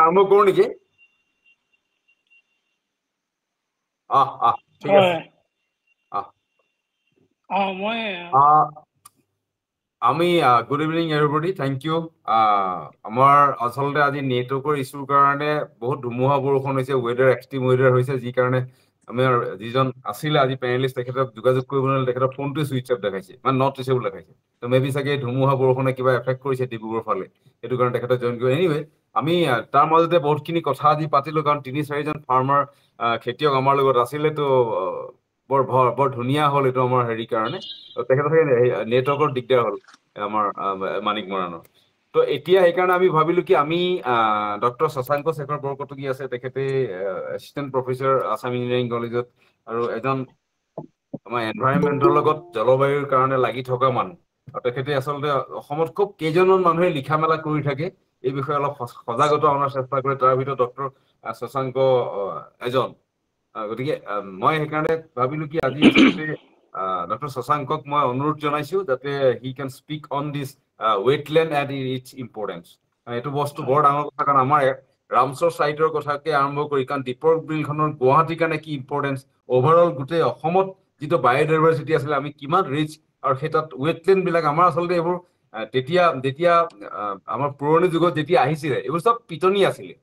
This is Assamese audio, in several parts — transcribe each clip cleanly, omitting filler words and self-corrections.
আৰম্ভ কৰোঁ নেকি? ঠিক আছে। আমি good evening everybody, thank you. আমাৰ আচলতে আজি নেটৱৰ্কৰ ইছ্যুৰ কাৰণে বহুত ধুমুহা বৰষুণ হৈছে, ৱেডাৰ এক্সট্ৰিম ৱেডাৰ হৈছে, যি কাৰণে আমাৰ যিজন আছিলে আজি পেনেলিষ্ট তেখেতক যোগাযোগ কৰিব নোৱাৰিলে, তেখেতৰ ফোনটোৱে ছুইচ অফ দেখাইছে, মানে নট ৰিচেবল দেখাইছে। তো মেবি চাগে ধুমুহা বৰষুণে কিবা এফেক্ট কৰিছে ডিব্ৰুগড় ফালে, সেইটো কাৰণে তেখেতে জইন কৰি। এনিৱে আমি তাৰ মাজতে বহুতখিনি কথা আজি পাতিলো, কাৰণ ৩-৪জন ফাৰ্মাৰ খেতিয়ক আমাৰ লগত আছিলে। তো বৰ ধুনীয়া হ'ল এইটো আমাৰ হেৰি কাৰণে। তেখেতৰ নেটৱৰ্কৰ দিগদাৰ হ'ল আমাৰ মানিক মৰাণৰ। তো এতিয়া সেইকাৰণে আমি ভাবিলো কি আমি ডক্টৰ শশাংক শেখৰ বৰকটকী আছে, তেখেতে এছিষ্টেণ্ট প্ৰফেচৰ আছাম ইঞ্জিনিয়াৰিং কলেজত, আৰু এজন আমাৰ এনভাইৰনমেণ্টৰ লগত জলবায়ুৰ কাৰণে লাগি থকা মানুহ। আৰু তেখেতে আচলতে অসমত খুব কেইজনমান মানুহে লিখা মেলা কৰি থাকে, এই বিষয়ে অলপ সজাগতা অনাৰ চেষ্টা কৰে, তাৰ ভিতৰত ডক্টৰ শশাংক এজন। গতিকে মই সেইকাৰণে ভাবিলো কি আজি আচলতে ডক্টৰ শশাংকক মই অনুৰোধ জনাইছো যাতে he can speak on this wetland and it's important. এইটো বস্তু বৰ ডাঙৰ কথা, কাৰণ আমাৰ ৰামচৰ চাইটৰ কথাকে আৰম্ভ কৰি, কাৰণ দীপৰ বিলখনৰ গুৱাহাটীৰ কাৰণে কি ইম্পৰ্টেঞ্চ, অভাৰঅল গোটেই অসমত যিটো বায়'ডাইভাৰ্চিটি আছিলে আমি কিমান ৰিচ, আৰু সেই তাত ৱেটলেণ্ড বিলাক আমাৰ আচলতে এইবোৰ যেতিয়া আমাৰ পুৰণি যুগত যেতিয়া আহিছিলে এইবোৰ চব পিটনি আছিলে।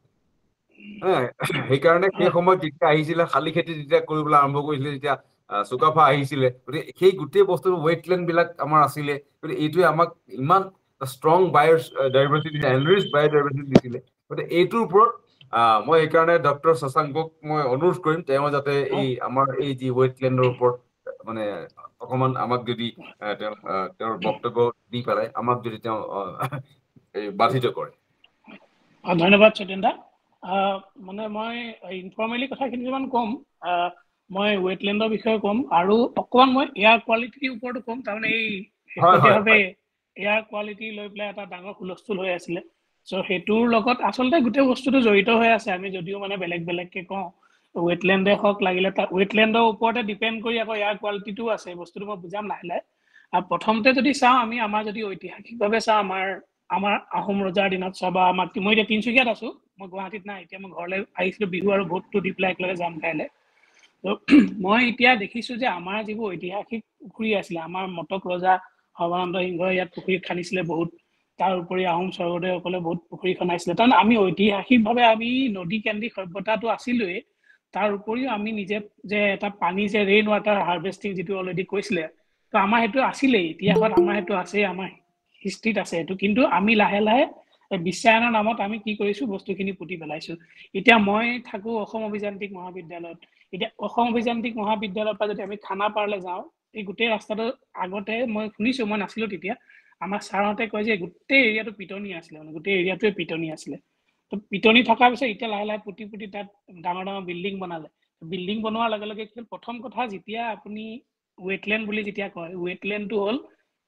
সেইকাৰণে সেই সময়ত যেতিয়া আহিছিলে শালি খেতি যেতিয়া কৰিবলৈ আৰম্ভ কৰিছিলে, যেতিয়া চুকাফা আহিছিলে, গতিকে সেই গোটেই বস্তু ৱেটলেণ্ড বিলাক আমাৰ আছিলে। গতিকে এইটোৱে আমাক ইমান ষ্ট্ৰং বায়'ডাইভাৰ্চিটি, এনৰিচ বায়'ডাইভাৰ্চিটি দিছিলে। গতিকে এইটোৰ ওপৰত মই সেইকাৰণে ডক্টৰ শশাংকক মই অনুৰোধ কৰিম তেওঁ যাতে এই আমাৰ এই যি ৱেটলেণ্ডৰ ওপৰত মানে অকমান আমাক যদি তেওঁৰ বক্তব্য দি পেলাই আমাক যদি তেওঁ বাধিত কৰে। ধন্যবাদ সত্যেন দা। মানে মই ইনফৰ্মেলি কথাখিনি যিমান ক'ম, মই ৱেটলেণ্ডৰ বিষয়ে ক'ম, আৰু অকণমান মই এয়াৰ কোৱালিটিৰ ওপৰতো ক'ম। তাৰমানে এই শেহতীয়াভাৱে এয়াৰ কোৱালিটি লৈ পেলাই এটা ডাঙৰ হুলস্থুল হৈ আছিলে। চ' সেইটোৰ লগত আচলতে গোটেই বস্তুটো জড়িত হৈ আছে। আমি যদিও মানে বেলেগকে কওঁ, ৱেটলেণ্ডে হওক লাগিলে তাত ৱেটলেণ্ডৰ ওপৰতে ডিপেণ্ড কৰি আকৌ এয়াৰ কোৱালিটিটোও আছে। বস্তুটো মই বুজাম লাহে লাহে। আৰু প্ৰথমতে যদি চাওঁ, আমাৰ যদি ঐতিহাসিকভাৱে চাওঁ, আমাৰ আহোম ৰজাৰ দিনত চাওঁ, বা মই এতিয়া তিনিচুকীয়াত আছো, মই গুৱাহাটীত নাই এতিয়া, মই ঘৰলৈ আহিছিলো বিহু আৰু ভোটটো দি পেলাই একেলগে যাম কাইলৈ। তো মই এতিয়া দেখিছো যে আমাৰ যিবোৰ ঐতিহাসিক পুখুৰী আছিলে, আমাৰ মটক ৰজা সৰ্বানন্দ সিংহই ইয়াত পুখুৰী খান্দিছিলে বহুত, তাৰ উপৰি আহোম স্বৰ্গদেউসকলে বহুত পুখুৰী খন্দাইছিলে। তাৰমানে আমি ঐতিহাসিকভাৱে আমি নদী কেন্দ্ৰিক সভ্যতাটো আছিলোৱেই, তাৰ উপৰিও আমি নিজে যে এটা পানী যে ৰেইন ৱাটাৰ হাৰ্ভেষ্টিং যিটো অলৰেডি কৈছিলে, তো আমাৰ সেইটো আছিলেই, ইতিহাসত আমাৰ সেইটো আছেই, আমাৰ হিষ্ট্ৰীত আছে সেইটো। কিন্তু আমি লাহে লাহে বিশ্বায়নৰ নামত আমি কি কৰিছো, বস্তুখিনি পুতি পেলাইছো। এতিয়া মই থাকো অসম অভিযান্ত্ৰিক মহাবিদ্যালয়ত। এতিয়া অসম অভিযান্ত্ৰিক মহাবিদ্যালয়ৰ পৰা যদি আমি খানাপাৰালৈ যাওঁ, এই গোটেই ৰাস্তাটো আগতে মই শুনিছো, মই নাছিলো তেতিয়া, আমাৰ ছাৰহঁতে কয় যে গোটেই এৰিয়াটো পিটনি আছিলে, মানে গোটেই এৰিয়াটোৱে পিটনি আছিলে। তো পিটনি থকাৰ পিছত এতিয়া লাহে লাহে পুতি তাত ডাঙৰ ডাঙৰ বিল্ডিং বনালে। বিল্ডিং বনোৱাৰ লগে লগে প্ৰথম কথা, যেতিয়া আপুনি ৱেটলেণ্ড বুলি যেতিয়া কয়, ৱেটলেণ্ডটো হ'ল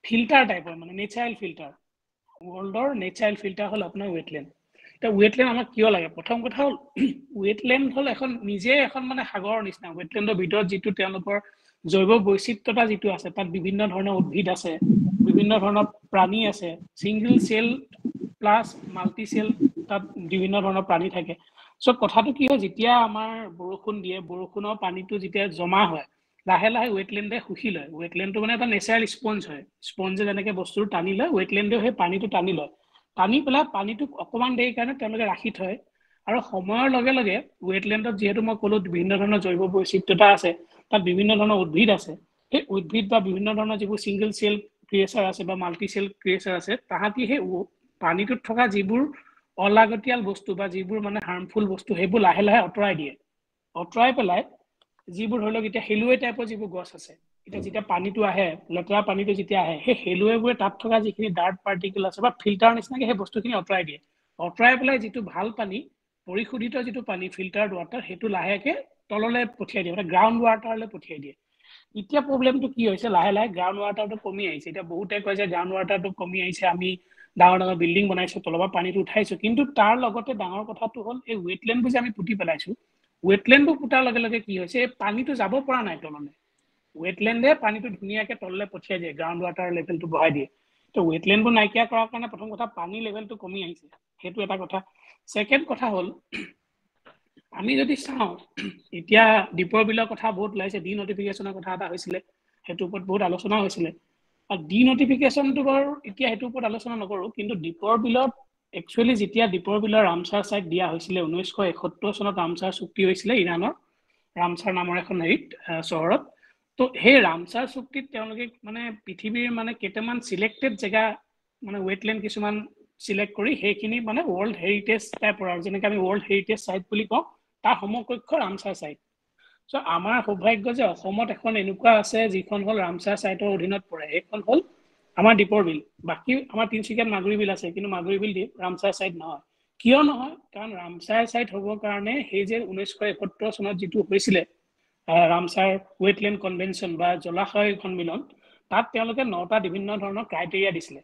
ফিল্টাৰ টাইপৰ, মানে নেচাৰেল ফিল্টাৰ। ৱৰ্ল্ডৰ নেচাৰেল ফিল্টাৰ হ'ল আপোনাৰ ৱেটলেণ্ড। এতিয়া ৱেটলেণ্ড আমাক কিয় লাগে? প্ৰথম কথা হ'ল ৱেটলেণ্ড হ'ল নিজে এখন মানে সাগৰৰ নিচিনা। ৱেটলেণ্ডৰ ভিতৰত যিটো তেওঁলোকৰ জৈৱ বৈচিত্ৰতা যিটো আছে, তাত বিভিন্ন ধৰণৰ উদ্ভিদ আছে, বিভিন্ন ধৰণৰ প্ৰাণী আছে, single cell plus multi cell, তাত বিভিন্ন ধৰণৰ প্ৰাণী থাকে। চ' কথাটো কি হয়, যেতিয়া আমাৰ বৰষুণ দিয়ে, বৰষুণৰ পানীটো যেতিয়া জমা হয়, লাহে লাহে ৱেটলেণ্ডে শুহি লয়। ৱেটলেণ্ডটো মানে এটা নেচাৰেল স্পঞ্জ হয়। স্পঞ্জে যেনেকে বস্তুটো টানি লয়, ৱেটলেণ্ডেও সেই পানীটো টানি লয়। টানি পেলাই পানীটোক অকণমান দেৰিৰ কাৰণে তেওঁলোকে ৰাখি থয়, আৰু সময়ৰ লগে লগে ৱেটলেণ্ডত যিহেতু মই ক'লো বিভিন্ন ধৰণৰ জৈৱ বৈচিত্ৰতা আছে, তাত বিভিন্ন ধৰণৰ উদ্ভিদ আছে। সেই উদ্ভিদ বা বিভিন্ন ধৰণৰ যিবোৰ ছিংগল চেল ক্ৰিয়েচাৰ আছে বা মাল্টি চেল ক্ৰিয়েচাৰ আছে, তাহাঁতি সেই পানীটোত থকা যিবোৰ অলাগতিয়াল বস্তু বা যিবোৰ মানে হাৰ্মফুল বস্তু, সেইবোৰ লাহে লাহে আঁতৰাই দিয়ে। আঁতৰাই পেলাই যিবোৰ ধৰি লওক এতিয়া শেলুৱৈ টাইপৰ যিবোৰ গছ আছে, এতিয়া যেতিয়া পানীটো আহে, লেতেৰা পানীটো যেতিয়া আহে, সেই শেলুৱৈবোৰে তাত থকা যিখিনি ডাৰ্ট পাৰ্টিকেল আছে বা ফিল্টাৰ নিচিনাকে সেই বস্তুখিনি আঁতৰাই দিয়ে। আঁতৰাই পেলাই যিটো ভাল পানী, পৰিশোধিত যিটো পানী, ফিল্টাৰ্ড ৱাটাৰ, সেইটো লাহেকে তললৈ পঠিয়াই দিয়ে, মানে গ্ৰাউণ্ড ৱাটাৰলৈ পঠিয়াই দিয়ে। এতিয়া প্ৰব্লেমটো কি হৈছে, লাহে লাহে গ্ৰাউণ্ড ৱাটাৰটো কমি আহিছে। এতিয়া বহুতে কয় যে গ্ৰাউণ্ড ৱাটাৰটো কমি আহিছে, আমি ডাঙৰ ডাঙৰ বিল্ডিং বনাইছো, তলৰ পৰা পানীটো উঠাইছো। কিন্তু তাৰ লগতে ডাঙৰ কথাটো হ'ল এই ৱেটলেণ্ডবোৰ যে আমি পুতি পেলাইছো, ৱেটলেণ্ডবোৰ পুতাৰ লগে লগে কি হৈছে, এই পানীটো যাব পৰা নাই তললৈ। ৱেটলেণ্ডে পানীটো ধুনীয়াকে তললৈ পঠিয়াই দিয়ে, গ্ৰাউণ্ড ৱাটাৰ লেভেলটো বঢ়াই দিয়ে। তো ৱেটলেণ্ডবোৰ নাইকিয়া কৰাৰ কাৰণে প্ৰথম কথা পানী লেভেলটো কমি আহিছে, সেইটো এটা কথা। সেকেন্ড কথা হল আমি যদি চাওঁ এতিয়া দীপৰ বিলৰ কথা বহুত ওলাইছে ডি নটিফিকেশনৰ কথা এটা হৈছিলে হেতু ওপৰত বহুত আলোচনা হৈছিলে আৰু ডি নটিফিকেশনটো বাৰু এতিয়া হেতু ওপৰত আলোচনা নকৰো কিন্তু দীপৰ বিলত একচুয়ালি যেতিয়া দীপৰ বিলৰ ৰামসাৰ সাইট দিয়া হৈছিলে 1971 চনত ৰামসাৰ চুক্তি হৈছিলে ইৰানৰ ৰামসাৰ নামৰ এখন হেৰিত চহৰত তো সেই ৰামসাৰ চুক্তিত তেওঁলোকে মানে পৃথিৱীৰ মানে কেইটামান সিলেক্টেড জেগা মানে ওয়েটল্যান্ড কিছুমান সিলেক্ট কৰি সেইখিনি মানে ওয়াৰ্ল্ড হেৰিটেজ টাইপৰ আৰু যেনেকৈ আমি ওয়াৰ্ল্ড হেৰিটেজ সাইট বুলি কওঁ তাৰ সমকক্ষ ৰামসাৰ সাইট সো আমাৰ সৌভাগ্য যে অসমত এখন এনেকুৱা আছে যিখন হল ৰামসাৰ সাইটৰ অধীনত পৰে এইখন হল আমাৰ দীপৰ বিল বাকি আমাৰ তিনচুকীয়াত মাগুৰী বিল আছে কিন্তু মাগুৰী বিল ৰামসাৰ সাইট নহয় কিয় নহয় কাৰণ ৰামসাৰ সাইট হ'বৰ কাৰণে সেই যে 1971 চনত যেটো হৈছিলে ৰামসাৰ ওয়েটল্যান্ড কনভেনশন বা জলাশয় সন্মিলন তাত তেওঁলোকে 9টা বিভিন্ন ধৰণৰ ক্ৰাইটেৰিয়া দিছিলে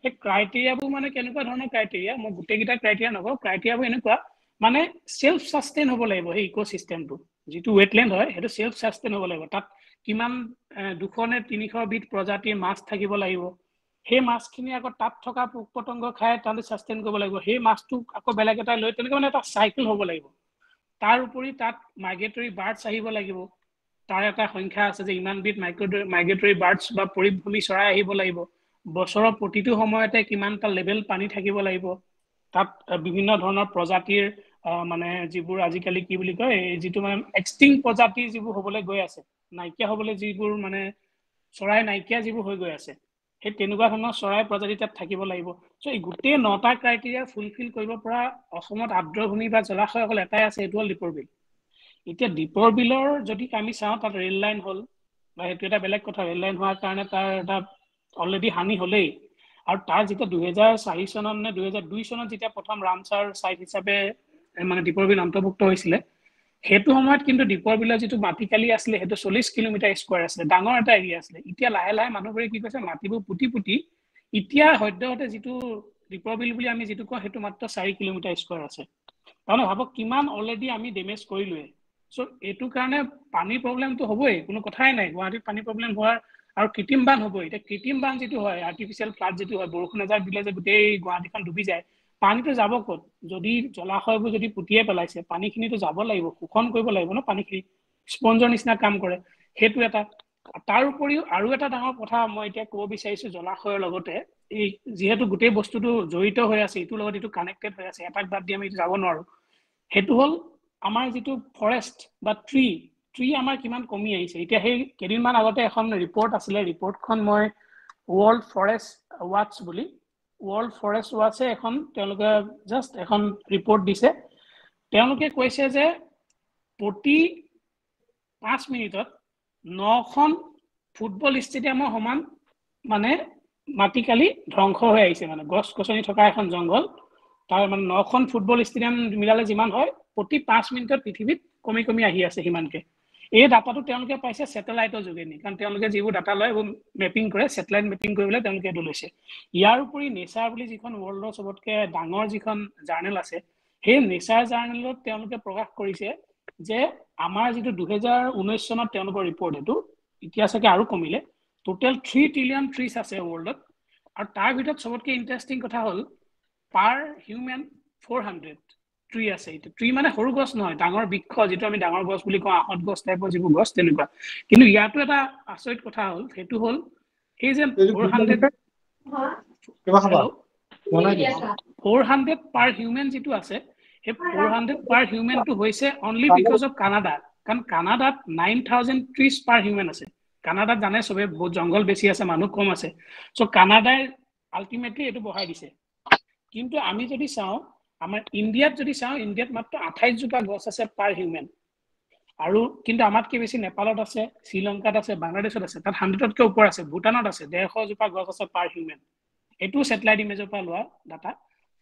এই ক্ৰাইটেৰিয়াবোৰ মানে কেনেকুৱা ধৰণৰ ক্ৰাইটেৰিয়া মই গুটেকিটা ক্ৰাইটেৰিয়া নকওঁ ক্ৰাইটেৰিয়াবোৰ এনেকুৱা মানে সেলফ সাস্টেইন হ'ব লাগিব এই ইকোসিস্টেমটো যেটো ওয়েটল্যান্ড হয় হেতু সেলফ সাস্টেইন হ'ব লাগিব তাত কিমান 200 নে 300 বিধ প্ৰজাতিৰ মাছ থাকিব লাগিব সেই মাছখিনি আকৌ তাত থকা পোক পতংগ খাই তাতে সাস্টেইন কৰিব লাগিব সেই মাছটো আকৌ বেলেগ এটা লৈ তেনেকৈ মানে এটা সাইকেল হ'ব লাগিব তাৰ উপৰি তাত মাইগ্ৰেটৰী বাৰ্ডছ আহিব লাগিব তাৰ এটা সংখ্যা আছে যে ইমান বিধ মাইগ্ৰেটৰী বাৰ্ডছ বা পৰিভূমি চৰাই আহিব লাগিব বছৰৰ প্ৰতিটো সময়তে কিমানটা লেভেল পানী থাকিব লাগিব তাত বিভিন্ন ধৰণৰ প্ৰজাতিৰ মানে যিবোৰ আজিকালি কি বুলি কয় যেটো মানে এক্সটিংক্ট প্ৰজাতি যিবোৰ হ'বলৈ গৈ আছে নাইকিয়া হ'বলৈ যিবোৰ মানে চৰাই নাইকিয়া যিবোৰ হৈ গৈ আছে সেই তেনেকুৱা ধৰণৰ চৰাই প্ৰজাতি তাত থাকিব লাগিব সো এই গোটেই 9টা ক্ৰাইটেৰিয়া ফুলফিল কৰিব পৰা অসমত আৰ্দ্ৰভূমি বা জলাশয় হল এটাই আছে এটো হল দীপৰ বিল এতিয়া দীপৰ বিলৰ যদি আমি চাওঁ তাত ৰেল লাইন হল বা হেতু এটা বেলেগ কথা ৰেল লাইন হোৱাৰ কাৰণে তাৰ এটা অলৰেডি হানি হলেই আৰু তাৰ যেতিয়া 2004 চনত নে 2002 চনত যেতিয়া প্ৰথম ৰামসাৰ সাইট হিচাপে মানে দীপৰ বিল অন্তৰ্ভুক্ত হৈছিলে হেতু সময়ত কিন্তু দীপৰ বিলৰ যেটো মাটিকালি আছিলে হেতু 40 কিলোমিটাৰ স্কয়াৰ আছিলে ডাঙৰ এটা এৰিয়া আছিলে এতিয়া লাহে লাহে মানুহবোৰে কি কৈছে মাটিবোৰ পুটি এতিয়া সদ্যহতে যেটো দীপৰ বিল বুলি আমি যেটো কওঁ হেতু মাত্ৰ 4 কিলোমিটাৰ স্কয়াৰ আছে তাৰমানে ভাবক কিমান অলৰেডি আমি ডেমেজ কৰিলোৱে সো এটো কাৰণে পানী প্ৰবলেমটো হ'বই কোনো কথাই নাই গুৱাহাটীত পানী প্ৰবলেম হোৱাৰ আৰু কৃত্ৰিম বান হ'বই এটা কৃত্ৰিম বান যেটো হয় আৰ্টিফিশিয়াল ফ্লাড যেটো হয় বৰষুণ এজাক দিলে যে গোটেই গুৱাহাটীখন ডুবি যায় পানীটো যাব ক'ত যদি জলাশয়বোৰ যদি পুটিয়ে পেলাইছে পানীখিনিটো যাব লাগিব শোষণ কৰিব লাগিব ন পানীখিনি স্পঞ্জৰ নিচিনা কাম কৰে হেতু এটা তাৰ উপৰিও আৰু এটা ডাঙৰ কথা মই এতিয়া ক'ব বিচাৰিছো জলাশয়ৰ লগতে এই যেহেতু গোটেই বস্তুটো জড়িত হৈ আছে ইটোৰ লগত ইটো কানেক্টেড হৈ আছে এটাক বাদ দি আমি যাব নোৱাৰো হেতু হল আমাৰ যেটো ফৰেষ্ট বা ট্ৰি আমাৰ কিমান কমি আহিছে এতিয়া সেই কেদিনমান আগতে এখন ৰিপৰ্ট আছিলে ৰিপৰ্টখন মই ওয়াৰ্ল্ড ফৰেষ্ট ওৱাচ বুলি ওয়াৰ্ল্ড ফৰেষ্ট ওৱাচে এখন তেওঁলোকে জাস্ট এখন ৰিপৰ্ট দিছে তেওঁলোকে কৈছে যে প্ৰতি 5 মিনিটত 9খন ফুটবল ষ্টেডিয়ামৰ সমান মানে মাটিকালি ধ্বংস হৈ আহিছে মানে গছ গছনি থকা এখন জংগল তাৰ মানে 9খন ফুটবল ষ্টেডিয়াম মিলালে যিমান হয় প্ৰতি 5 মিনিটত পৃথিৱীত কমি আহি আছে হিমানকে এই ডাটাটো তেওঁলোকে পাইছে স্যাটেলাইটৰ যোগেদি কাৰণ তেওঁলোকে যিবোৰ ডাটা লয় মেপিং কৰে স্যাটেলাইট মেপিং কৰিবলৈ তেওঁলোকে এটো লৈছে ইয়াৰ উপৰি নেচাৰ বুলি যিখন ওয়াৰ্ল্ডৰ সবতকে ডাঙৰ যিখন জাৰ্নেল আছে সেই নেচাৰ জাৰ্নেলত তেওঁলোকে প্ৰকাশ কৰিছে যে আমাৰ যেটো 2019 চনত তেওঁলোকৰ ৰিপৰ্ট এটো এতিয়া চাগে আৰু কমিলে টোটাল 3 ট্ৰিলিয়ন ট্ৰিজ আছে ওয়াৰ্ল্ডত আৰু তাৰ ভিতৰত সবতকে ইন্টাৰেষ্টিং কথা হল পাৰ হিউম্যান 400 ট্ৰি আছে এটা ট্ৰি মানে সৰু গছ নহয় ডাঙৰ বৃক্ষ যেটো আমি ডাঙৰ গছ বুলি কওঁ আহত গছ টাইপৰ যিবোৰ গছ তেনেকুৱা কিন্তু ইয়াতো এটা আচৰিত কথা হল হেতু হল এই যে 400 পাৰ হিউম্যান যেটো আছে এই 400 পাৰ হিউম্যান টো হৈছে অনলি বিকজ অফ কানাডা কাৰণ কানাডাত 9000 ট্ৰিজ পাৰ হিউম্যান আছে কানাডাত জানে সবে বহুত জংগল বেছি আছে মানুহ কম আছে সো কানাডাই আলটিমেটলি এটো বহাই দিছে কিন্তু আমি যদি চাওঁ আমাৰ ইন্ডিয়াত যদি চাওঁ ইন্ডিয়াত মাত্ৰ 28 জোপা গছ আছে পাৰ হিউম্যান আৰু কিন্তু আমাতকৈ বেছি নেপালত আছে শ্ৰীলংকাত আছে বাংলাদেশত আছে তাত 100তকৈ ওপৰ আছে ভুটানত আছে 150 জোপা গছ আছে পাৰ হিউম্যান এটো স্যাটেলাইট ইমেজৰ পৰা লোৱা ডাটা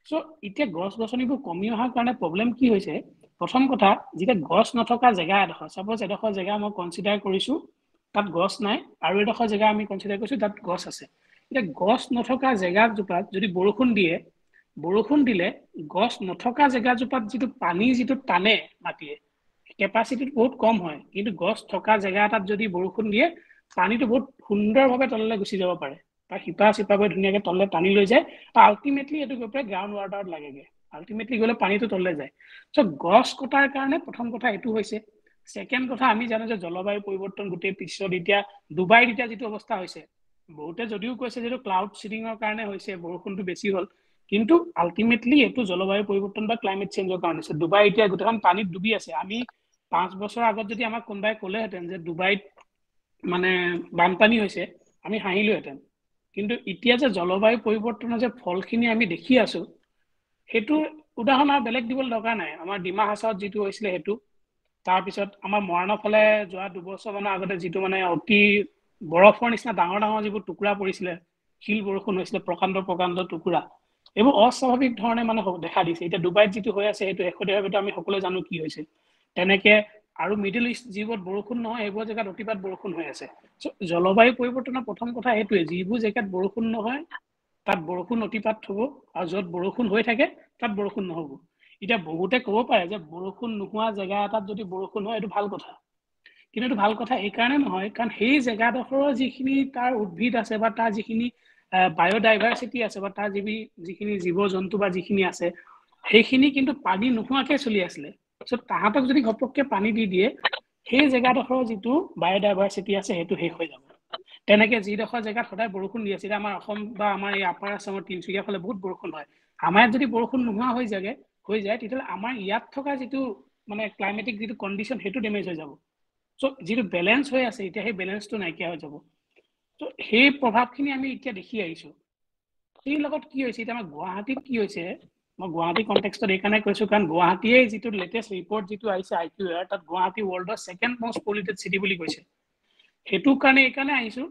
সো এতিয়া গছ গছনিবোৰ কমি অহাৰ কাৰণে প্ৰবলেম কি হৈছে প্ৰথম কথা যেটা গছ নথকা জায়গা এডখৰ সাপোজ এডখৰ জায়গা মই কনসিডাৰ কৰিছো তাত গছ নাই আৰু এডখৰ জায়গা আমি কনসিডাৰ কৰিছো তাত গছ আছে এটা গছ নথকা জায়গা জোপাত যদি বৰষুণ দিলে গছ নথকা জায়গা জোপাত যেটো পানী যেটো টানে মাটিয়ে কেপাসিটি বহুত কম হয় কিন্তু গছ থকা জায়গা এটাত যদি বৰষুণ দিয়ে পানীটো বহুত সুন্দৰভাৱে তললৈ গুচি যাব পাৰে তাৰ হিপা চিপাকৈ ধুনীয়াকৈ তললৈ টানি লৈ যায় আৰু আলটিমেটলি এটো গৈ পায় গ্ৰাউণ্ড ৱাটাৰত লাগেগে আল্টিমেটলি গ'লে পানীটো তললৈ যায় সো গছ কটাৰ কাৰণে প্ৰথম কথা এইটো হৈছে সেকেন্ড কথা আমি জানো যে জলবায়ু পৰিৱৰ্তন গোটেই পিছত এতিয়া ডুবাইত এতিয়া যেটো অৱস্থা হৈছে বহুতে যদিও কৈছে যে ক্লাউড সিডিংৰ কাৰণে হৈছে বৰষুণটো বেছি হ'ল কিন্তু আল্টিমেটলি এটো জলবায়ু পৰিৱৰ্তন বা ক্লাইমেট চেঞ্জৰ কাৰণে হৈছে ডুবাই এতিয়া গোটেইখন পানীত ডুবি আছে আমি 5 বছৰ আগত যদি আমাক কোনবাই ক'লেহেঁতেন যে ডুবাইত মানে বানপানী হৈছে আমি হাঁহিলোহেঁতেন কিন্তু এতিয়া যে জলবায়ু পৰিৱৰ্তনৰ যে ফলখিনি আমি দেখি আছো হেতু উদাহৰণ আৰু বেলেগ দিবল দৰকাৰ নাই আমাৰ ডিমা হাছাওত যেটো হৈছিল হেতু তাৰ পিছত আমাৰ মৰাণৰ ফালে যোৱা 2 বছৰ মানৰ আগতে যেটো মানে অতি বৰফৰ নিচিনা ডাঙৰ ডাঙৰ যিবোৰ টুকুৰা পৰিছিল শিল বৰষুণ হৈছিল প্ৰকাণ্ড টুকুৰা এইবোৰ অস্বাভাৱিক ধৰণে মানে দেখা দিছে এতিয়া ডুবাইত যেটো হৈ আছে হেতু এখৰীয়াভাৱে আমি সকলোৱে জানো কি হৈছে তেনেকে আৰু মিডল ইষ্ট যিবোৰ বৰষুণ নহয় এইবোৰ জেগাত অতিপাত বৰষুণ হৈ আছে জলবায়ু পৰিৱৰ্তনৰ প্ৰথম কথা হেতুৱে যিবোৰ জেগাত বৰষুণ নহয় তাত বৰষুণ অতিপাত হ'ব আৰু য'ত বৰষুণ হৈ থাকে তাত বৰষুণ নহব এতিয়া বহুতে ক'ব পাৰে যে বৰষুণ নোহোৱা জেগা এটাত যদি বৰষুণ হয় এটো ভাল কথা কিন্তু এটো ভাল কথা এই কাৰণে নহয় কাৰণ সেই জেগাডখৰৰ যিখিনি তাৰ উদ্ভিদ আছে বা তাৰ যিখিনি বায়োডাইভাৰ্সিটি আছে বা তাৰ যিখিনি জীৱ-জন্তু বা যিখিনি আছে সেইখিনি কিন্তু পানী নোহোৱাকে চলি আছিল সো তাহাতক যদি ঘপককে পানী দি দিয়ে সেই জেগাডখৰৰ যিটো বায়োডাইভাৰ্সিটি আছে হেতু শেষ হৈ যাব তেনেকে যিডখৰ জেগাত সদায় বৰষুণ দি আছিল আমাৰ অসম বা আমাৰ এই আপাৰ আসামৰ তিনচুকীয়া ফালে বহুত বৰষুণ হয় আমাৰ যদি বৰষুণ নোহোৱা হৈ যায় তেতিয়া আমাৰ ইয়াত থকা যিটো মানে ক্লাইমেটিক যিটো কন্ডিশন হেতু ডেমেজ হৈ যাব সো যেটো ব্যালেন্স হৈ আছে এতিয়া সেই ব্যালেন্সটো নাইকিয়া হৈ যাব তো সেই প্ৰভাৱখিনি আমি এতিয়া দেখি আহিছো এই লগত কি হৈছে এতিয়া আমাৰ গুৱাহাটীত কি হৈছে মই গুৱাহাটী কনটেক্সটত এইকাৰণে কৈছো কাৰণ গুৱাহাটীয়ে যেটো লেটেষ্ট ৰিপৰ্ট যেটো আহিছে IQAir তাত গুৱাহাটী ওয়াৰ্ল্ডৰ সেকেন্ড মোস্ট পলিউটেড সিটি বুলি কৈছে হেতু কাৰণে এইকাৰণে আহিছো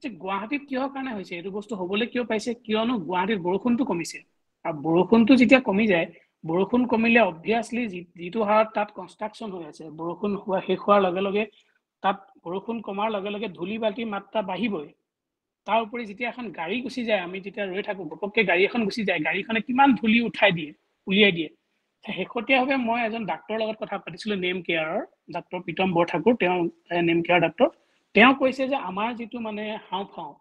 যে গুৱাহাটীত কিহৰ কাৰণে হৈছে এইটো বস্তু হ'বলৈ কিয় পাইছে কিয়নো গুৱাহাটীৰ বৰষুণটো কমিছে আৰু বৰষুণটো যেতিয়া কমি যায় বৰষুণ কমিলে অবভিয়াসলি যেটো হাৰত তাত কনস্ট্ৰাকচন হৈ আছে বৰষুণ হোৱা শেষ হোৱাৰ লগে লগে তাত বৰষুণ কমাৰ লগে লগে ধূলি বালিৰ মাত্ৰা বাঢ়িবই তাৰ উপৰি যেতিয়া এখন গাড়ী গুচি যায় আমি যেতিয়া ৰৈ থাকো ঘপককে গাড়ী এখন গুচি যায় গাড়ীখনে কিমান ধূলি উঠাই দিয়ে উলিয়াই দিয়ে শেহতীয়াভাৱে মই এজন ডাক্তৰৰ লগত কথা পাতিছিলো নেম কেয়াৰৰ ডাক্তৰ প্ৰীতম বৰঠাকুৰ তেওঁ নেম কেয়াৰ ডাক্তৰ তেওঁ কৈছে যে আমাৰ যেটো মানে হাওঁফাওঁ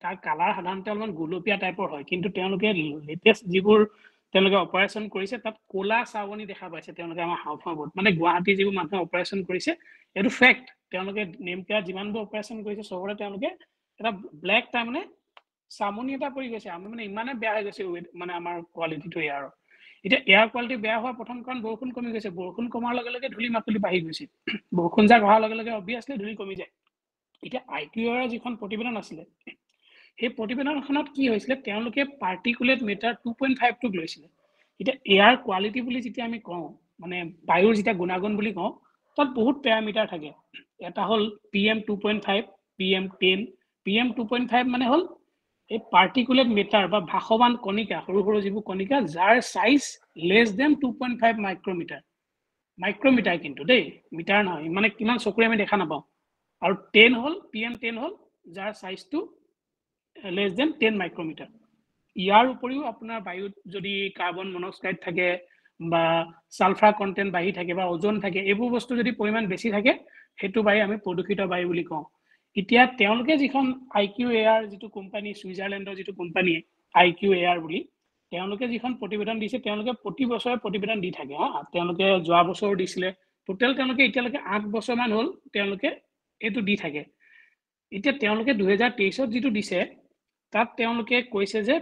তাৰ কালাৰ সাধাৰণতে অলপমান গুলপীয়া টাইপৰ হয় কিন্তু তেওঁলোকে লেটেষ্ট যিবোৰ তেওঁলোকে অপাৰেচন কৰিছে তাত কোলা চাৱনি দেখা পাইছে তেওঁলোকে আমাৰ হাওঁফাওঁত মানে গুৱাহাটী যিবোৰ মানুহে অপাৰেচন কৰিছে এটো ফেক্ট তেওঁলোকে নেম কেয়াৰ যিমানবোৰ অপাৰেচন কৰিছে সবৰে তেওঁলোকে এটা ব্ল্যাক তাৰমানে চামনি এটা পৰি গৈছে আমি মানে ইমানে বেয়া হৈ গৈছে মানে আমাৰ কোৱালিটিটো এয়াৰ এতিয়া এয়াৰ কোৱালিটি বেয়া হোৱা প্ৰথম কাৰণ বৰষুণ কমি গৈছে বৰষুণ কমাৰ লগে লগে ধূলি মাকলি বাঢ়ি গৈছে বৰষুণ যাক হোৱাৰ লগে লগে অবভিয়াসলি ধূলি কমি যায় এতিয়া IQAir যিখন প্ৰতিবেদন আছিল সেই প্ৰতিবেদনখনত কি হৈছিল তেওঁলোকে পাৰ্টিকুলেট মেটাৰ 2.5 টোক লৈছিল এতিয়া এয়াৰ কোৱালিটি বুলি যেতিয়া আমি কওঁ মানে বায়ুৰ যেতিয়া গুণাগুণ বুলি কওঁ তাত বহুত প্যাৰামিটাৰ থাকে এটা হল PM 2.5 PM 10 PM 2.5 মানে হল এই পাৰ্টিকুলেট মেটাৰ বা ভাসমান কণিকা সৰু সৰু যিবোৰ কণিকা যাৰ সাইজ লেস দেন 2.5 মাইক্ৰমিটাৰ কিন্তু দেই মিটাৰ নহয় মানে কিমান চকুৰে আমি দেখা নাপাওঁ আৰু 10 হল PM 10 হল যাৰ সাইজটো লেস দেন 10 মাইক্ৰমিটাৰ ইয়াৰ উপৰিও আপোনাৰ বায়ুত যদি কাৰ্বন মনোক্সাইড থাকে বা সালফাৰ কন্টেন্ট বাঢ়ি থাকে বা ওজন থাকে এইবোৰ বস্তু যদি পৰিমাণ বেছি থাকে হেতু বায়ু আমি প্ৰদূষিত বায়ু বুলি কওঁ এতিয়া তেওঁলোকে যিখন IQAir যেটো কোম্পানী সুইজাৰল্যান্ডৰ যেটো কোম্পানী IQAir বুলি তেওঁলোকে যিখন প্ৰতিবেদন দিছে তেওঁলোকে প্ৰতি বছৰে প্ৰতিবেদন দি থাকে তেওঁলোকে যোৱা বছৰ দিছিলে টোটাল তেওঁলোকে এতিয়ালৈকে 8 বছৰ মান হ'ল তেওঁলোকে এটো দি থাকে এতিয়া তেওঁলোকে 2023 ত যেটো দিছে তাত তেওঁলোকে কৈছে যে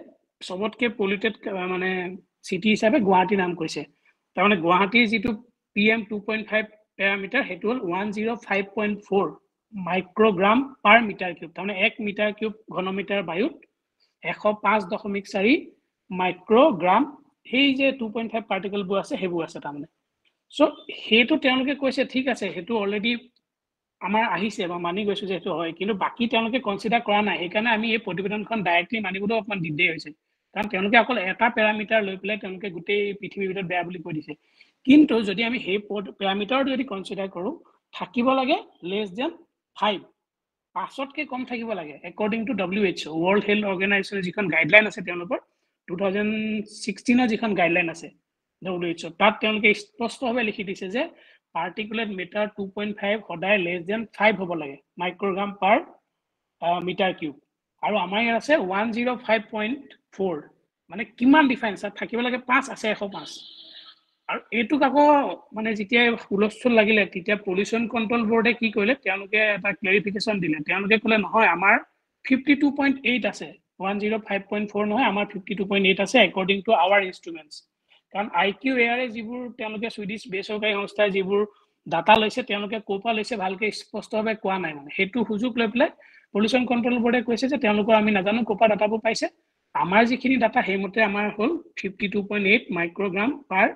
সবতকে পলিউটেড মানে সিটি হিচাপে গুৱাহাটী নাম কৈছে তাৰমানে গুৱাহাটীৰ যেটো PM 2.5 প্যাৰামিটাৰ হেতু হল 105.4 মাইক্ৰোগ্ৰাম পাৰ মিটাৰ কিউব তাৰমানে 1 মিটাৰ কিউব ঘনমিটাৰ বায়ুত 105.4 মাইক্ৰোগ্ৰাম সেই যে 2.5 পাৰ্টিকল বোৰ আছে হেবু আছে তাৰমানে সো হেতু তেওঁলোকে কৈছে ঠিক আছে হেতু অলৰেডি আমাৰ আহিছে বা মানি গৈছো যে হেতু হয় কিন্তু বাকি তেওঁলোকে কনসিডাৰ কৰা নাই সেইকাৰণে আমি এই প্ৰতিবেদনখন ডাইৰেক্টলি মানিবলৈ অকমান দিগদাৰ হৈছে কাৰণ তেওঁলোকে অকল এটা প্যাৰামিটাৰ লৈ পেলাই তেওঁলোকে গোটেই পৃথিৱীৰ ভিতৰত বেয়া বুলি কৈ দিছে কিন্তু যদি আমি সেই প্যাৰামিটাৰ যদি কনসিডাৰ কৰো থাকিব লাগে লেস দেন 5 পাঁচতকে কম থাকিব লাগে according to WHO world health organisation যিখন গাইডলাইন আছে তেওঁলোকৰ 2016 যিখন গাইডলাইন আছে WHO তাত তেওঁলোকে স্পষ্টভাৱে লিখি দিছে যে পাৰ্টিকুলেট মেটাৰ 2.5 সদায় লেস দেন 5 হ'ব লাগে মাইক্ৰোগ্ৰাম পাৰ মিটাৰ কিউব আৰু আমাৰ ইয়াত আছে 105.4 মানে কিমান ডিফাৰেন্স থাকিব লাগে 5 আছে 105 আৰু এইটোক আকৌ মানে যেতিয়া হুলস্থুল লাগিলে তেতিয়া পলিউশ্যন কন্ট্ৰোল বোৰ্ডে কি কৰিলে তেওঁলোকে এটা ক্লেৰিফিকেশ্যন দিলে তেওঁলোকে ক'লে নহয় আমাৰ 52.8 আছে 105.4 নহয় আমাৰ 52.8 আছে একৰ্ডিং টু আৱাৰ ইনষ্ট্ৰুমেন্টস কাৰণ IQAR যিবোৰ তেওঁলোকে সুইডিশ বেচৰকাৰী সংস্থাই যিবোৰ ডাটা লৈছে তেওঁলোকে কোপা লৈছে ভালকে স্পষ্টভাৱে কোৱা নাই মানে হেতু হুজুক লৈ পেলাই পলিউশ্যন কন্ট্ৰোল বোৰ্ডে কৈছে যে তেওঁলোকৰ আমি নাজানো কোপা ডাটাবোৰ পাইছে আমাৰ যিখিনি ডাটা হেমতে আমাৰ হল 52.8 মাইক্ৰোগ্ৰাম পাৰ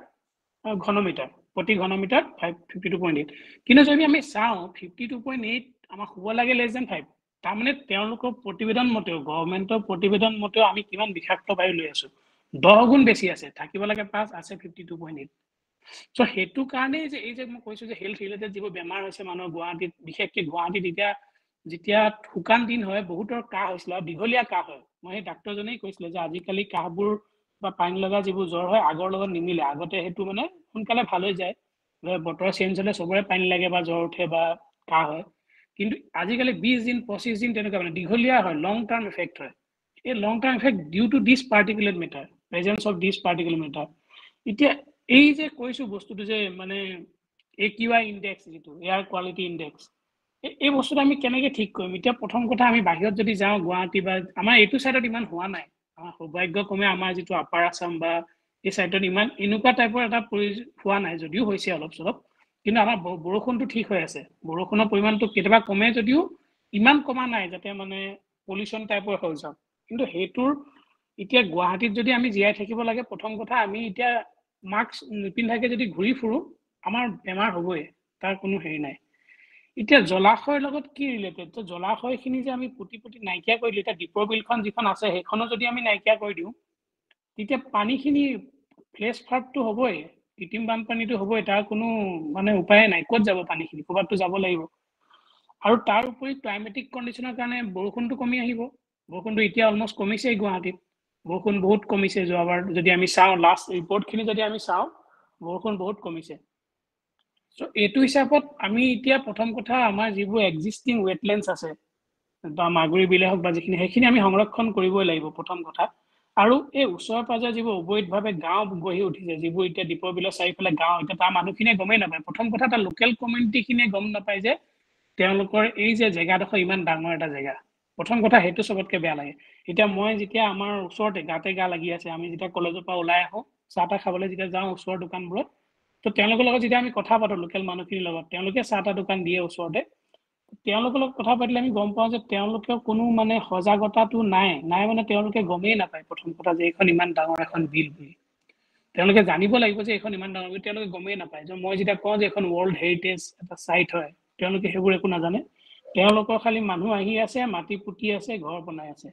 ঘনমিটাৰ প্ৰতি ঘনমিটাৰ 52.8 কিন্তু যদি আমি চাও 52.8 আমাৰ হ'ব লাগে less than 5 তাৰ মানে তেওঁলোকৰ প্ৰতিবেদন মতেও গভৰ্ণমেন্টৰ প্ৰতিবেদন মতেও আমি কিমান বিষাক্ত বায়ু লৈ আছো 10 গুণ বেছি আছে থাকিব লাগে 5 আছে 52.8 সো হেতু কাৰণে যে এই যে মই কৈছো যে হেলথ ৰিলেটেড যিবোৰ বেমাৰ হৈছে মানুহৰ গুৱাহাটীত বিশেষকৈ গুৱাহাটীত যেতিয়া হুকান দিন হয় বহুতৰ কাহ হৈছিল আৰু দীঘলীয়া কাহ হয় মই ডাক্তৰজনেই কৈছিলে যে আজিকালি কাহবোৰ বা পানী লগা যিবোৰ জ্বৰ হয় আগৰ লগত নিমিলে আগতে হেতু মানে সোনকালে ভাল হৈ যায় বতৰ চেঞ্জ হলে সবৰে পানী লাগে বা জ্বৰ উঠে বা কাহ হয় কিন্তু আজিকালি 20 দিন 25 দিন তেনেকুৱা মানে দীঘলীয়া হয় লং টাৰ্ম ইফেক্ট হয় এই long term effect due to this particulate matter presence of this particulate matter এতিয়া এই যে কৈছো বস্তুটো যে মানে AQI ইনডেক্স যেটো এয়াৰ কোৱালিটি ইনডেক্স এই বস্তুটো আমি কেনেকৈ ঠিক কৰিম এতিয়া প্ৰথম কথা আমি বাহিৰত যদি যাওঁ গুৱাহাটী বা আমাৰ এইটো সাইডত ইমান হোৱা নাই আমাৰ সৌভাগ্যক্ৰমে আমাৰ যেটো আপাৰ আসাম বা এই সাইডত ইমান এনেকুৱা টাইপৰ এটা হোৱা নাই যদিও হৈছে অলপ চলপ কিন্তু আমাৰ বৰষুণটো ঠিক হৈ আছে বৰষুণৰ পৰিমাণটো কেতিয়াবা কমে যদিও ইমান কমা নাই যাতে মানে পলিউশ্যন টাইপৰ হৈ যাওক কিন্তু হেতুৰ এতিয়া গুৱাহাটীত যদি আমি জীয়াই থাকিব লাগে প্ৰথম কথা আমি এতিয়া মাস্ক নিপিন্ধাকে যদি ঘূৰি ফুৰো আমাৰ বেমাৰ হ'বই তাৰ কোনো হেৰি নাই এতিয়া জলাশয়ৰ লগত কি ৰিলেটেড তো জলাশয়খিনি যে আমি পুতি নাইকিয়া কৰি দিলে এতিয়া দীপৰ বিলখন যিখন আছে সেইখনো যদি আমি নাইকিয়া কৰি দিওঁ তেতিয়া পানীখিনি ফ্লেশ ফ্লাডটো হ'বই কৃত্ৰিম বানপানীটো হ'বই তাৰ কোনো মানে উপায় নাই ক'ত যাব পানীখিনি ক'ৰবাততো যাব লাগিব আৰু তাৰ উপৰি ক্লাইমেটিক কণ্ডিশ্যনৰ কাৰণে বৰষুণটো কমি আহিব বৰষুণটো এতিয়া অলমোষ্ট কমিছে গুৱাহাটীত বৰষুণ বহুত কমিছে যোৱাবাৰ যদি আমি চাওঁ লাষ্ট ৰিপৰ্টখিনি যদি আমি চাওঁ বৰষুণ বহুত কমিছে সো এইটো হিচাপত আমি এতিয়া প্ৰথম কথা আমাৰ যিবোৰ এক্সিষ্টিং ৱেটলেণ্ডছ আছে বা মাগুৰী বিলে হওক বা যিখিনি সেইখিনি আমি সংৰক্ষণ কৰিবই লাগিব প্ৰথম কথা আৰু এই ওচৰৰ পাজৰ যিবোৰ অবৈধভাৱে গাঁও গঢ়ি উঠিছে যিবোৰ এতিয়া দীপৰ বিলৰ চাৰিফালে গাঁও এতিয়া তাৰ মানুহখিনিয়ে গমেই নাপায় প্ৰথম কথা এটা লোকেল কমিউনিটিখিনিয়ে গম নাপায় যে তেওঁলোকৰ এই যে জেগাডোখৰ ইমান ডাঙৰ এটা জেগা প্ৰথম কথা হেতু সবতকৈ বেয়া লাগে এতিয়া মই যেতিয়া আমাৰ ওচৰতে গাতে গা লাগি আছে আমি যেতিয়া কলেজৰ পৰা ওলাই আহো চাহ তা খাবলৈ যেতিয়া যাওঁ ওচৰৰ দোকানবোৰত তো তেওঁলোকৰ লগত যেতিয়া আমি কথা পাতো লোকেল মানুহখিনিৰ লগত তেওঁলোকে চাহ তা দোকান দিয়ে ওচৰতে তেওঁলোকৰ লগত কথা পাতিলে আমি গম পাওঁ যে তেওঁলোকে কোনো মানে সজাগতাটো নাই মানে তেওঁলোকে গমেই নাপায় প্ৰথম কথা যে এইখন ইমান ডাঙৰ এখন বিল বুলি তেওঁলোকে জানিব লাগিব যে এইখন ইমান ডাঙৰ তেওঁলোকে গমেই নাপায় যে মই যেতিয়া কওঁ যে এখন ৱৰ্ল্ড হেৰিটেজ এটা সাইট হয় তেওঁলোকে সেইবোৰ একো নাজানে তেওঁলোকৰ খালি মানুহ আহি আছে মাটি পুতি আছে ঘৰ বনাই আছে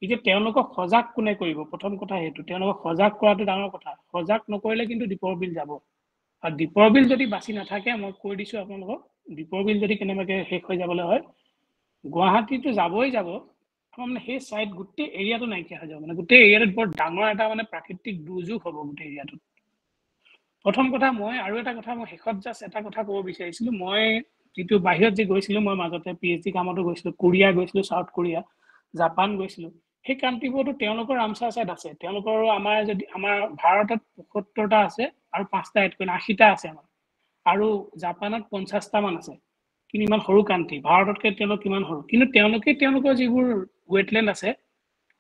এতিয়া তেওঁলোকক সজাগ কোনে কৰিব প্ৰথম কথা হেতু তেওঁলোকক সজাগ কৰাটো ডাঙৰ কথা সজাগ নকৰিলে কিন্তু দীপৰ বিল যাব আৰু দীপৰ বিল যদি বাছি নাথাকে মই কৈ দিছো আপোনালোকক দীপৰ বিল যদি কেনেবাকে শেষ হৈ যাবলৈ হয় গুৱাহাটীতো যাবই যাব মানে সেই সাইড গোটেই এৰিয়াটো নাইকিয়া হৈ যাব মানে গোটেই এৰিয়াটোত বৰ ডাঙৰ এটা মানে প্ৰাকৃতিক দুৰ্যোগ হ'ব গোটেই এৰিয়াটোত প্ৰথম কথা মই আৰু এটা কথা মই শেষত জাষ্ট এটা কথা ক'ব বিচাৰিছিলো মই যেটো বাহিৰত যে গৈছিলো মই মাজতে PhD কামতো গৈছিলো কোৰিয়া গৈছিলো সাউথ কোৰিয়া জাপান গৈছিলো সেই কান্ট্ৰিবোৰতো তেওঁলোকৰ ৰামছাৰ সাইট আছে তেওঁলোকৰ আমাৰ যদি আমাৰ ভাৰতত ৭৫টা আছে আৰু 5টা এড কৰি 80টা আছে আমাৰ আৰু জাপানত 50টা মান আছে কিন্তু ইমান সৰু কান্ট্ৰি ভাৰততকৈ তেওঁলোক কিমান সৰু কিন্তু তেওঁলোকৰ যিবোৰ ৱেটলেণ্ড আছে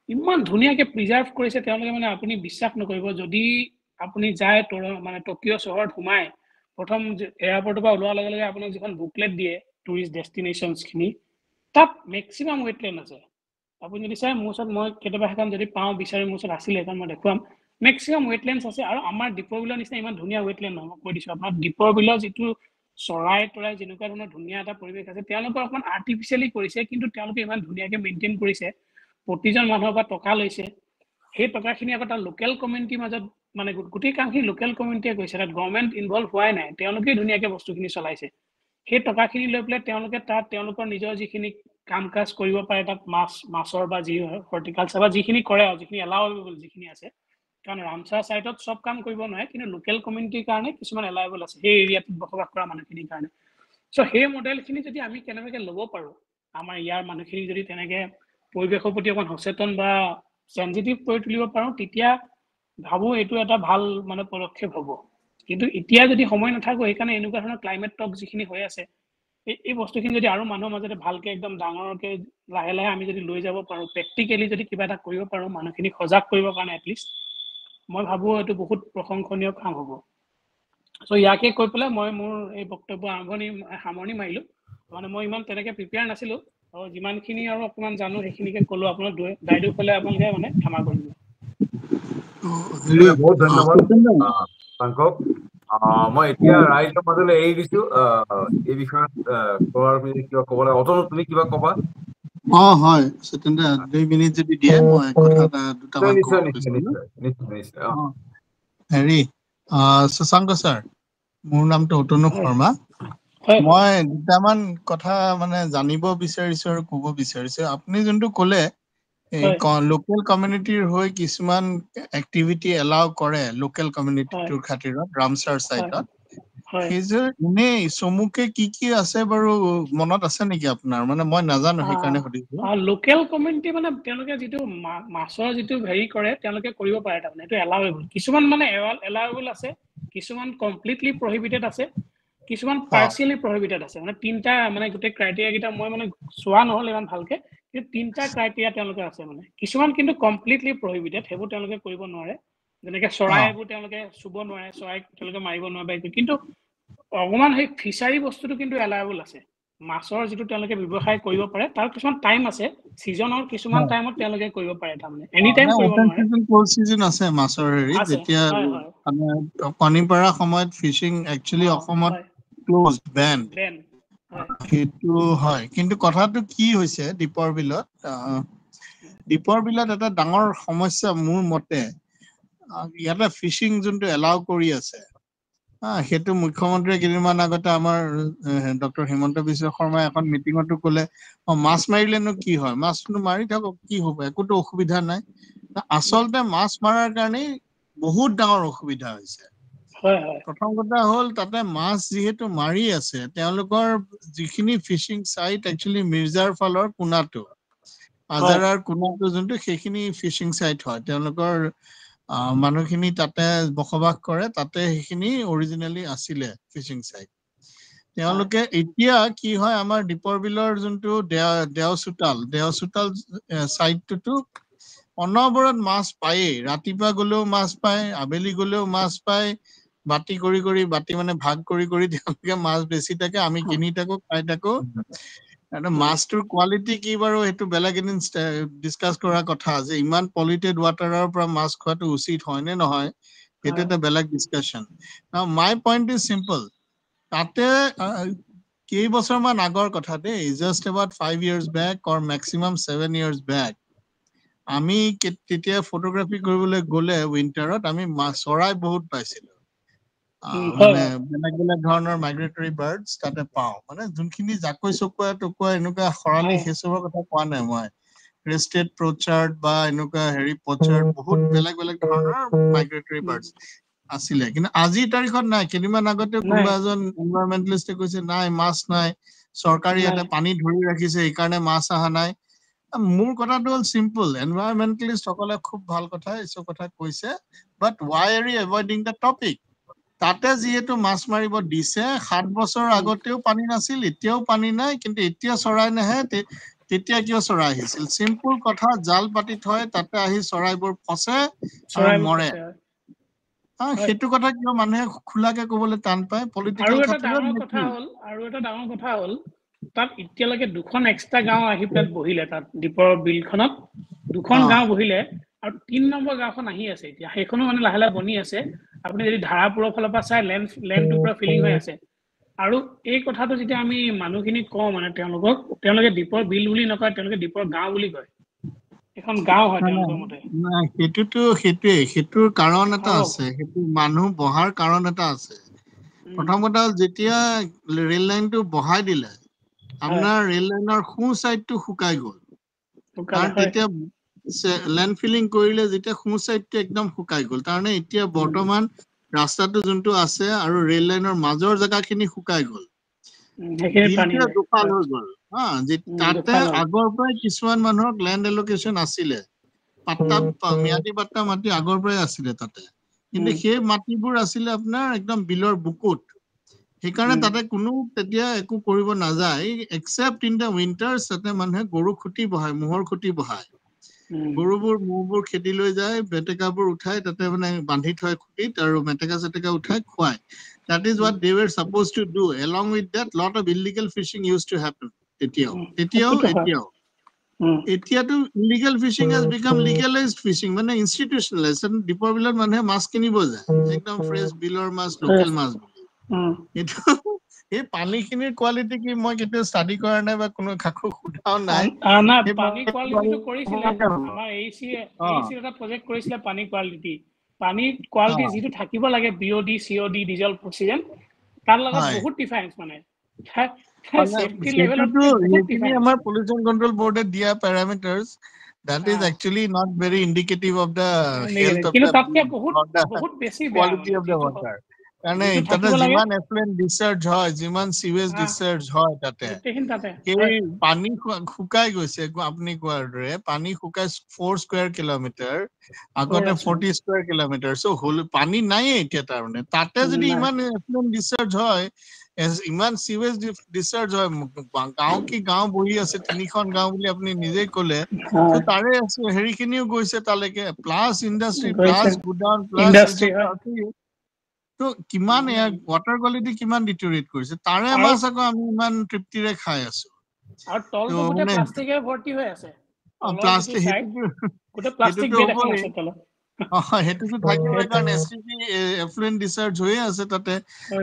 ইমান ধুনীয়াকৈ প্ৰিজাৰ্ভ কৰিছে তেওঁলোকে মানে আপুনি বিশ্বাস নকৰিব যদি আপুনি যায় মানে টকিঅ' চহৰত সোমাই প্ৰথম এয়াৰপৰ্টৰ পৰা ওলোৱাৰ লগে লগে আপোনাক যিখন বুকলেট দিয়ে টুৰিষ্ট ডেষ্টিনেশ্যনছখিনি তাত মেক্সিমাম ৱেটলেণ্ড আছে আপুনি যদি চাই মোৰ ওচৰত মই কেতিয়াবা সেইখন যদি পাওঁ বিচাৰি মোৰ ওচৰত আছিলে সেইখন মই দেখুৱাম মেক্সিমাম ৱেটলেণ্ডছ আছে আৰু আমাৰ দীপৰ বিলৰ নিচিনা ইমান ধুনীয়া ৱেটলেণ্ড নহয় মই কৈ দিছোঁ আপোনাৰ দীপৰ বিলৰ যিটো চৰাই তৰাই যেনেকুৱা ধৰণৰ ধুনীয়া এটা পৰিৱেশ আছে তেওঁলোকে অকমান আৰ্টিফিচিয়েলি কৰিছে কিন্তু তেওঁলোকে ইমান ধুনীয়াকৈ মেইনটেইন কৰিছে প্ৰতিজন মানুহৰ পৰা টকা লৈছে সেই টকাখিনি আকৌ তাৰ লোকেল কমিউনিটিৰ মাজত মানে গোটেই কামখিনি লোকেল কমিউনিটিয়ে কৰিছে তাত গভৰ্ণমেণ্ট ইনভলভ হোৱাই নাই তেওঁলোকেই ধুনীয়াকৈ বস্তুখিনি চলাইছে সেই টকাখিনি লৈ পেলাই তেওঁলোকে তাত তেওঁলোকৰ নিজৰ যিখিনি কাম কাজ কৰিব পাৰে তাত মাছৰ বা যি হৰ্টিকালচাৰ বা যিখিনি কৰে আৰু যিখিনি এলাউএবল যিখিনি আছে কাৰণ ৰামছাৰ সাইটত সব কাম কৰিব নোৱাৰে কিন্তু লোকেল কমিউনিটিৰ কাৰণে কিছুমান এলাউএবল আছে সেই এৰিয়াটোত বসবাস কৰা মানুহখিনিৰ কাৰণে সো সেই মডেলখিনি যদি আমি কেনেবাকৈ ল'ব পাৰোঁ আমাৰ ইয়াৰ মানুহখিনি যদি তেনেকৈ পৰিৱেশৰ প্ৰতি অকণ সচেতন বা সেনজিটিভ কৰি তুলিব পাৰোঁ তেতিয়া ভাবোঁ এইটো এটা ভাল মানে পদক্ষেপ হ'ব কিন্তু এতিয়া যদি সময় নাথাকো সেইকাৰণে এনেকুৱা ধৰণৰ ক্লাইমেট টক যিখিনি হৈ আছে এই বস্তুখিনি যদি আৰু মানুহৰ মাজতে ভালকে একদম ডাঙৰকে লাহে লাহে আমি যদি লৈ যাব পাৰোঁ প্ৰেক্টিকেলি যদি কিবা এটা কৰিব পাৰোঁ মানুহখিনি সজাগ কৰিবৰ কাৰণে এটলিষ্ট মই ভাবোঁ এইটো বহুত প্ৰশংসনীয় কাম হ'ব সো ইয়াকে কৈ পেলাই মই মোৰ এই বক্তব্য সামৰণি মাৰিলোঁ মানে মই ইমান তেনেকৈ প্ৰিপেয়াৰ নাছিলোঁ আৰু যিমানখিনি আৰু অকণমান জানো সেইখিনিকে ক'লোঁ আপোনাক দাইদেউ ক'লে আপোনালোকে মানে ক্ষমা কৰিব বহুত ধন্যবাদ পাংকক মই এতিয়া ৰাইজৰ মাজলৈ এৰি দিছো এই বিষয়ত কোৱাৰ কিবা ক'ব লাগে অতনু তুমি কিবা ক'বা হয় সত্যেন্দ্ৰ 2 মিনিট যদি দিয়ে মই কথা দুটামান ক'ব নিশ্চয় বিচাৰিছোঁ নিশ্চয় হেৰি শশাংক ছাৰ মোৰ নামটো অতনু শৰ্মা হয় মই দুটামান কথা মানে জানিব বিচাৰিছো আৰু ক'ব বিচাৰিছো আপুনি যোনটো ক'লে লোকেল কমিউনিটিৰ হৈ কিছুমান এক্টিভিটি এলাউ কৰে লোকেল কমিউনিটিটোৰ খাতিৰত ৰামচাৰ সাইটত সেইযোৰ এনেই চমুকে কি আছে বাৰু মনত আছে নেকি আপোনাৰ মানে মই নাজানো সেইকাৰণে সুধিছো লোকেল কমিউনিটি মানে তেওঁলোকে যিটো মাছৰ যিটো হেৰি কৰে তেওঁলোকে কৰিব পাৰে তাৰমানে এইটো এলাউএবল কিছুমান মানে এলাউএবল আছে কিছুমান কমপ্লিটলি প্ৰহিবিটেড আছে কিছুমান পাৰ্চিয়েলি প্ৰহিবিটেড আছে মানে তিনটা মানে গোটেই ক্ৰাইটেৰিয়া কেইটা মই মানে চোৱা নহ'ল ইমান ভালকে কিন্তু তিনটা ক্ৰাইটেৰিয়া তেওঁলোকে আছে মানে কিছুমান কিন্তু কমপ্লিটলি প্ৰহিবিটেড সেইবোৰ তেওঁলোকে কৰিব নোৱাৰে যেনেকৈ চৰাই এইবোৰ তেওঁলোকে চুব নোৱাৰে চৰাইক তেওঁলোকে মাৰিব নোৱাৰে কিন্তু অকণমান সেই ফিচাৰী বস্তুটো কিন্তু এলাউএবল আছে মাছৰ যিটো তেওঁলোকে ব্যৱসায় কৰিব পাৰে তাৰ কিছুমান টাইম আছে সিজনৰ কিছুমান টাইমত তেওঁলোকে কৰিব পাৰে তাৰমানে এনি টাইম কৰিব নোৱাৰে সিজন আছে মাছৰ হেৰি যেতিয়া মানে পানী পৰা সময়ত ফিশিং একচুয়ালি অসমত ক্লোজড বেন সেইটো হয় কিন্তু কথাটো কি হৈছে দীপৰ বিলত এটা ডাঙৰ সমস্যা মোৰ মতে ইয়াতে ফিশিং যোনটো এলাউ কৰি আছে সেইটো মুখ্যমন্ত্ৰীয়ে কেইদিনমান আগতে আমাৰ ডক্টৰ হিমন্ত বিশ্ব শৰ্মাই এখন মিটিঙতো ক'লে মাছ মাৰিলেনো কি হয় মাছটো মাৰি থাকক কি হ'ব একোতো অসুবিধা নাই আচলতে মাছ মাৰাৰ কাৰণে বহুত ডাঙৰ অসুবিধা হৈছে প্ৰথম কথা হ'ল তাতে মাছ যিহেতু মাৰি আছে তেওঁলোকৰ যিখিনি ফিশিং সাইট একচুয়ালি মিৰ্জাৰ ফালৰ কোনাটো আজাৰাৰ কোনাটো যোনটো সেইখিনি ফিশিং সাইট হয় তেওঁলোকৰ মানুহখিনি তাতে বসবাস কৰে তাতে সেইখিনি অৰিজিনেলি আছিলে ফিশিং সাইট তেওঁলোকে এতিয়া কি হয় আমাৰ দীপৰ বিলৰ যোনটো দেওচোতাল সাইটটোতো অনবৰত মাছ পায়েই ৰাতিপুৱা গলেও মাছ পায় আবেলি গলেও মাছ পায় বাতি কৰি বাতি মানে ভাগ কৰি তেওঁলোকে মাছ বেছি থাকে আমি কিনি থাকো খাই থাকো মাছটোৰ কোৱালিটি কি বাৰু সেইটো বেলেগ এদিন ডিসকাস কৰাৰ কথা যে ইমান পলিউটেড ৱাটাৰৰ পৰা মাছ খোৱাটো উচিত হয় নে নহয় সেইটো এটা বেলেগ ডিসকাশন নাও মাই পইণ্ট ইজ সিম্পল তাতে কেইবছৰমান আগৰ কথা দেই just about 5 years back or maximum 7 years back আমি তেতিয়া ফটোগ্ৰাফি কৰিবলৈ গ'লে উইন্টাৰত আমি চৰাই বহুত পাইছিলো মানে বেলেগ ধৰণৰ মাইগ্ৰেটৰী বাৰ্ডছ তাতে পাওঁ মানে যোনখিনি জাকৈ চকুৱা টকুৱা এনেকুৱা খৰালি হেচবৰ কথা কোৱা নাই মই ক্ৰেষ্টেড প্ৰচাৰ্ড বা এনেকুৱা হেৰি পচাৰ্ড বহুত বেলেগ ধৰণৰ মাইগ্ৰেটৰী বাৰ্ডছ আছিলে কিন্তু আজিৰ তাৰিখত নাই কেইদিনমান আগতে কোনোবা এজন এনভাইৰনমেন্টালিষ্টে কৈছে নাই মাছ নাই চৰকাৰী ইয়াতে পানী ধৰি ৰাখিছে এইকাৰণে মাছ অহা নাই মোৰ কথাটো হ'ল সিম্পল এনভাইৰনমেন্টালিষ্ট সকলে খুব ভাল কথা এইসব কথা কৈছে বাট why are you avoiding the topic তাতে যিহেতু মাছ মাৰিব দিছে 7 বছৰ আগতেও পানী নাছিল এতিয়াও পানী নাই কিন্তু এতিয়া চৰাই নাহে তেতিয়া কিয় চৰাই আহিছিল সিম্পল কথা জাল পাতি থয় তাতে আহি চৰাইবোৰ ফসে আৰু মৰে সেইটো কথা কিয় মানুহে খোলাকে ক'বলৈ টান পায় পলিটিক্যাল আৰু এটা ডাঙৰ কথা হ'ল তাত এতিয়ালৈকে দুখন এক্সট্ৰা গাঁও আহি পেলাই বহিলে তাত দীপৰ বিলখনত দুখন গাঁও বহিলে আৰু 3 নম্বৰ গাঁওখন আহি আছে এতিয়া সেইখনো মানে লাহে লাহে বনি আছে আপুনি যদি ধাৰাপুৰৰ ফালৰ পৰা চাই লেণ্ডটো পুৰা ফিলিং হৈ আছে আৰু এই কথাটো যেতিয়া আমি মানুহখিনি কওঁ মানে তেওঁলোকে দীপৰ বিল বুলি নকয় তেওঁলোকে দীপৰ গাঁও বুলি কয় এখন গাঁও হয় তেওঁলোকৰ মতে নাই সেইটোৰ কাৰণ এটা আছে সেইটো মানুহ বহাৰ কাৰণ এটা আছে প্ৰথম কথা যেতিয়া ৰেল লাইনটো বহাই দিলে আপোনাৰ ৰেল লাইনৰ সু সাইডটো শুকাই গ'ল কাৰণ তেতিয়া ল্যান্ড ফিলিং কৰিলে যেতিয়া সু সাইডটো একদম শুকাই গ'ল কাৰণে এতিয়া বৰ্তমান ৰাস্তাটো যোনটো আছে আৰু ৰেল লাইনৰ মাজৰ জায়গাখিনি শুকাই গ'ল বিলটো দুফাল হৈ গ'ল তাতে আগৰ পৰাই কিছুমান মানুহক ল্যান্ড এলোকেশন আছিলে পাট্টা ম্যাদি পাট্টা মাটি আগৰ পৰাই আছিলে তাতে কিন্তু সেই মাটিবোৰ আছিলে আপোনাৰ একদম বিলৰ বুকুত সেইকাৰণে তাতে কোনো তেতিয়া একো কৰিব নাযায় এক্সেপ্ট ইন দ্য উইন্টাৰ্স তাতে মানুহে গৰু খুঁটি বহায় মোহৰ খুঁটি বহায় গৰুবোৰ মহবোৰ খেদি লৈ যায় মেটেকাবোৰ উঠাই তাতে মানে বান্ধি থয় খুঁটিত আৰু মেটেকা চেটেকা উঠাই খুৱায় that is what they were supposed to do along with that lot of illegal fishing used to happen এতিয়াও এতিয়াতো illegal fishing has become legalized fishing মানে institutionalized দীপৰ বিলত মানুহে মাছ কিনিব যায় একদম ফ্ৰেছ বিলৰ মাছ লোকেল মাছ এইটো এই পানীখিনিৰ কোৱালিটি কি মই কেতিয়া ষ্টাডি কৰা নাই বা কোনো কাকো সোধাও নাই পানী কোৱালিটিটো কৰিছিলে আমাৰ এইচি এটা প্ৰজেক্ট কৰিছিলে পানী কোৱালিটি যিটো থাকিব লাগে বিঅডি সিঅডি ডিজেল অক্সিজেন তাৰ লগত বহুত ডিফাৰেন্স মানে সেফটি লেভেলত এইখিনি আমাৰ পলিউশ্যন কন্ট্ৰোল বোৰ্ডে দিয়া প্যাৰামিটাৰস that is actually not very indicative of the health of the বহুত বেছি quality of the water কাৰণে তাতে যিমান এফ্লুয়েন্ট ডিসচাৰ্জ হয় যিমান সিৱেজ ডিসচাৰ্জ হয় তাতে এই পানী শুকাই গৈছে আপুনি কোৱাৰ দৰে পানী শুকাই 4 স্কয়াৰ কিলোমিটাৰ আগতে 40 স্কয়াৰ কিলোমিটাৰ সো পানী নাই এতিয়া তাৰমানে তাতে যদি ইমান এফ্লুয়েন্ট ডিসচাৰ্জ হয় ইমান সিৱেজ ডিসচাৰ্জ হয় গাঁও বহি আছে তিনিখন গাঁও বুলি আপুনি নিজে ক'লে তো তাৰে হেৰিখিনিও গৈছে তালৈকে plus industry plus godown plus তো কিমান ওয়াটাৰ কোৱালিটি কিমান ডিটেৰিয়েট কৰিছে তাৰে মাছ আকৌ আমি ইমান তৃপ্তিৰে খাই আছো আৰু তলটো গোটে প্লাষ্টিকে ভৰ্তি হৈ আছে প্লাষ্টিক গোটে প্লাষ্টিক বেগ আছে তলত হেতুটো থাকিব কাৰণ এসটিপি এফ্লুয়েন্ট ডিসচাৰ্জ হৈ আছে তাতে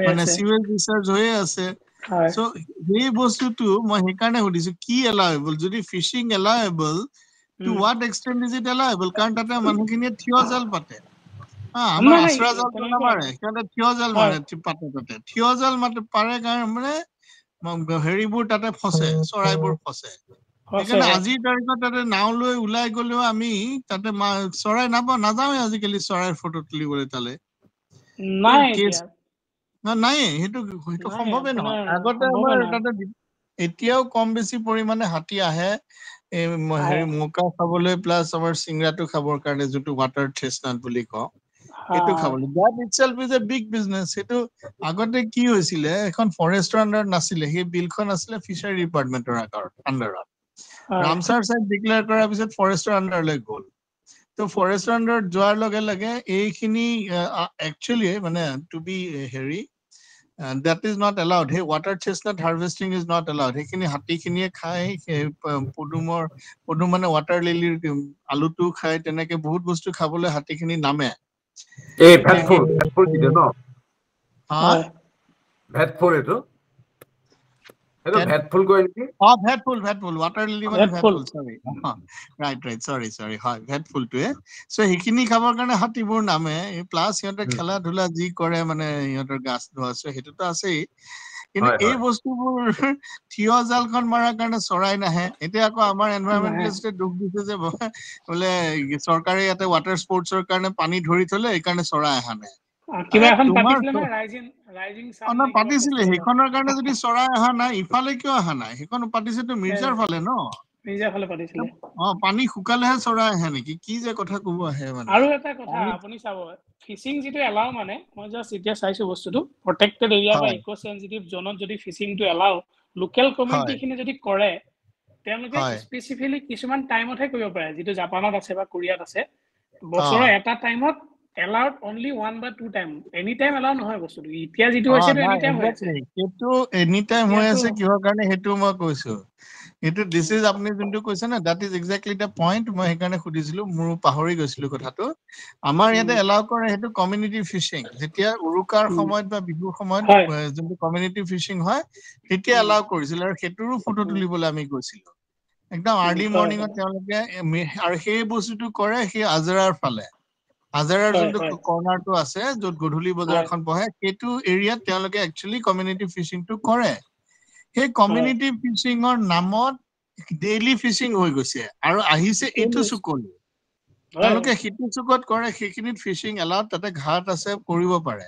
মানে সিৱেজ ডিসচাৰ্জ হৈ আছে সো এই বস্তুটো মই হেকাৰণে সুধিছো কি এলাউএবল যদি fishing allowable to what extent is it allowable কাৰণ তাতে মানুহখিনিয়ে থিয় জাল পাতে আমাৰ আশ্ৰা জালটো নামাৰে কিন্তু থিয় জাল মানে পাতে তাতে থিয় জাল মাতে পাৰে কাৰণ মানে হেৰিবোৰ তাতে ফসে চৰাইবোৰ ফসে সেইকাৰণে আজিৰ তাৰিখত তাতে নাও লৈ উলাই গলেও আমি তাতে চৰাই নাযাওঁ আজিকালি চৰাইৰ ফটো তুলিবলৈ তালে নাই হেতু সম্ভৱে নহয় আগতে আমাৰ তাতে এতিয়াও কম বেছি পৰিমাণে হাতী আহে হেৰি মোকা খাবলৈ প্লাস আমাৰ সিংৰাটো খাবৰ কাৰণে যেটো ওয়াটাৰ চেষ্টনাট বুলি কওঁ এটো খাবলৈ that itself is a big business এটো আগতে কি হৈছিলে এখন ফৰেষ্টৰ আন্ডাৰত নাছিলে সেই বিলখন আছিল ফিশাৰী ডিপাৰ্টমেন্টৰ আন্ডাৰত ৰামসাৰ সাইট ডিক্লেয়াৰ কৰাৰ পিছত ফৰেষ্টৰ আন্ডাৰলৈ গ'ল তো ফৰেষ্টৰ আন্ডাৰত যোৱাৰ লগে লগে এইখিনি একচুয়ালি মানে টু বি হেৰি that is not allowed hey water chestnut harvesting is not allowed হেখিনি হাতীখিনিয়ে খায় পদুম মানে water lily আলুটো খায় তেনেকে বহুত বস্তু খাবলৈ হাতীখিনি নামে এই ভেটফুল দিলে ন ভেটফুল এটো ভেটফুল কয় নেকি ভেটফুল water lily মানে ভেটফুল sorry right sorry হয় ভেটফুলটোৱে সো হেখিনি খাবৰ কাৰণে হাতীবোৰ নামে প্লাস সিহঁতে খেলা ধুলা যি কৰে মানে সিহঁতৰ গাছ ধোৱা হেতুটো আছেই কিন্তু এই বস্তুবোৰ থিয় জালখন মাৰাৰ কাৰণে চৰাই নাহে এতিয়া আকৌ আমাৰ এনভায়ৰনমেন্টালিষ্টে দুখ দিছে যে বলে চৰকাৰে ইয়াতে ওয়াটাৰ স্পৰ্টছৰ কাৰণে পানী ধৰি থলে এই কাৰণে চৰাই আহা নাই কিবা এখন পাতিছিলে না ৰাইজিং সান পাতিছিলে হেখনৰ কাৰণে যদি চৰাই আহা নাই ইফালে কিয় আহা নাই হেখন পাতিছেটো মিৰ্জাৰ ফালে ন মিৰ্জাৰ ফালে পাতিছিলে পানী শুকালেহে চৰাই আহে নেকি কি যে কথা কব আহে মানে আৰু এটা কথা আপুনি চাব ফিশিং যেটো এলাও মানে মই জাস্ট এতিয়া চাইছো বস্তুটো প্ৰটেক্টেড এৰিয়া বা ইকো সেনসিটিভ জোনত যদি ফিশিংটো এলাও লোকেল কমিউনিটি খিনি যদি কৰে তেওঁলোকে স্পেসিফিকলি কিছুমান টাইমতহে কৰিব পাৰে যেটো জাপানত আছে বা কোৰিয়াত আছে বছৰৰ এটা টাইমত allowed only 1 বা 2 টাইম এনি টাইম এলাউ নহয় বস্তুটো ইতিয়া যেটো হৈছে এনি টাইম হৈ আছে এটো এনি টাইম হৈ আছে কিহৰ কাৰণে হেতু মই কৈছো এটো দিস ইজ আপনি যোনটো কৈছে না that is exactly the point মই হেকাৰণে খুদিছিলো মোৰ পাহৰি গৈছিলো কথাটো আমাৰ ইয়াতে এলাউ কৰে হেতু কমিউনিটি ফিশিং যেতিয়া উৰুকাৰ সময়ত বা বিহুৰ সময়ত যোনটো কমিউনিটি ফিশিং হয় তেতিয়া এলাউ কৰিছিল আৰু হেতুৰো ফটো তুলিবলৈ আমি গৈছিলো একদম আৰ্লি মৰ্নিংত তেওঁলোকে আৰু সেই বস্তুটো কৰে সেই আজৰাৰ ফালে আজৰাৰ যোনটো কৰ্নাৰটো আছে যত গধুলি বজাৰখন বহে হেতু এৰিয়াত তেওঁলোকে একচুয়ালি কমিউনিটি ফিশিংটো কৰে সেই কমিউনিটি ফিশিংৰ নামত ডেইলি ফিশিং হৈ গৈছে আৰু আহিছে ইটো চুকলি তেওঁলোকে হিটু চুকত কৰে সেইখিনিত ফিশিং এলাউ তাতে ঘাট আছে কৰিব পাৰে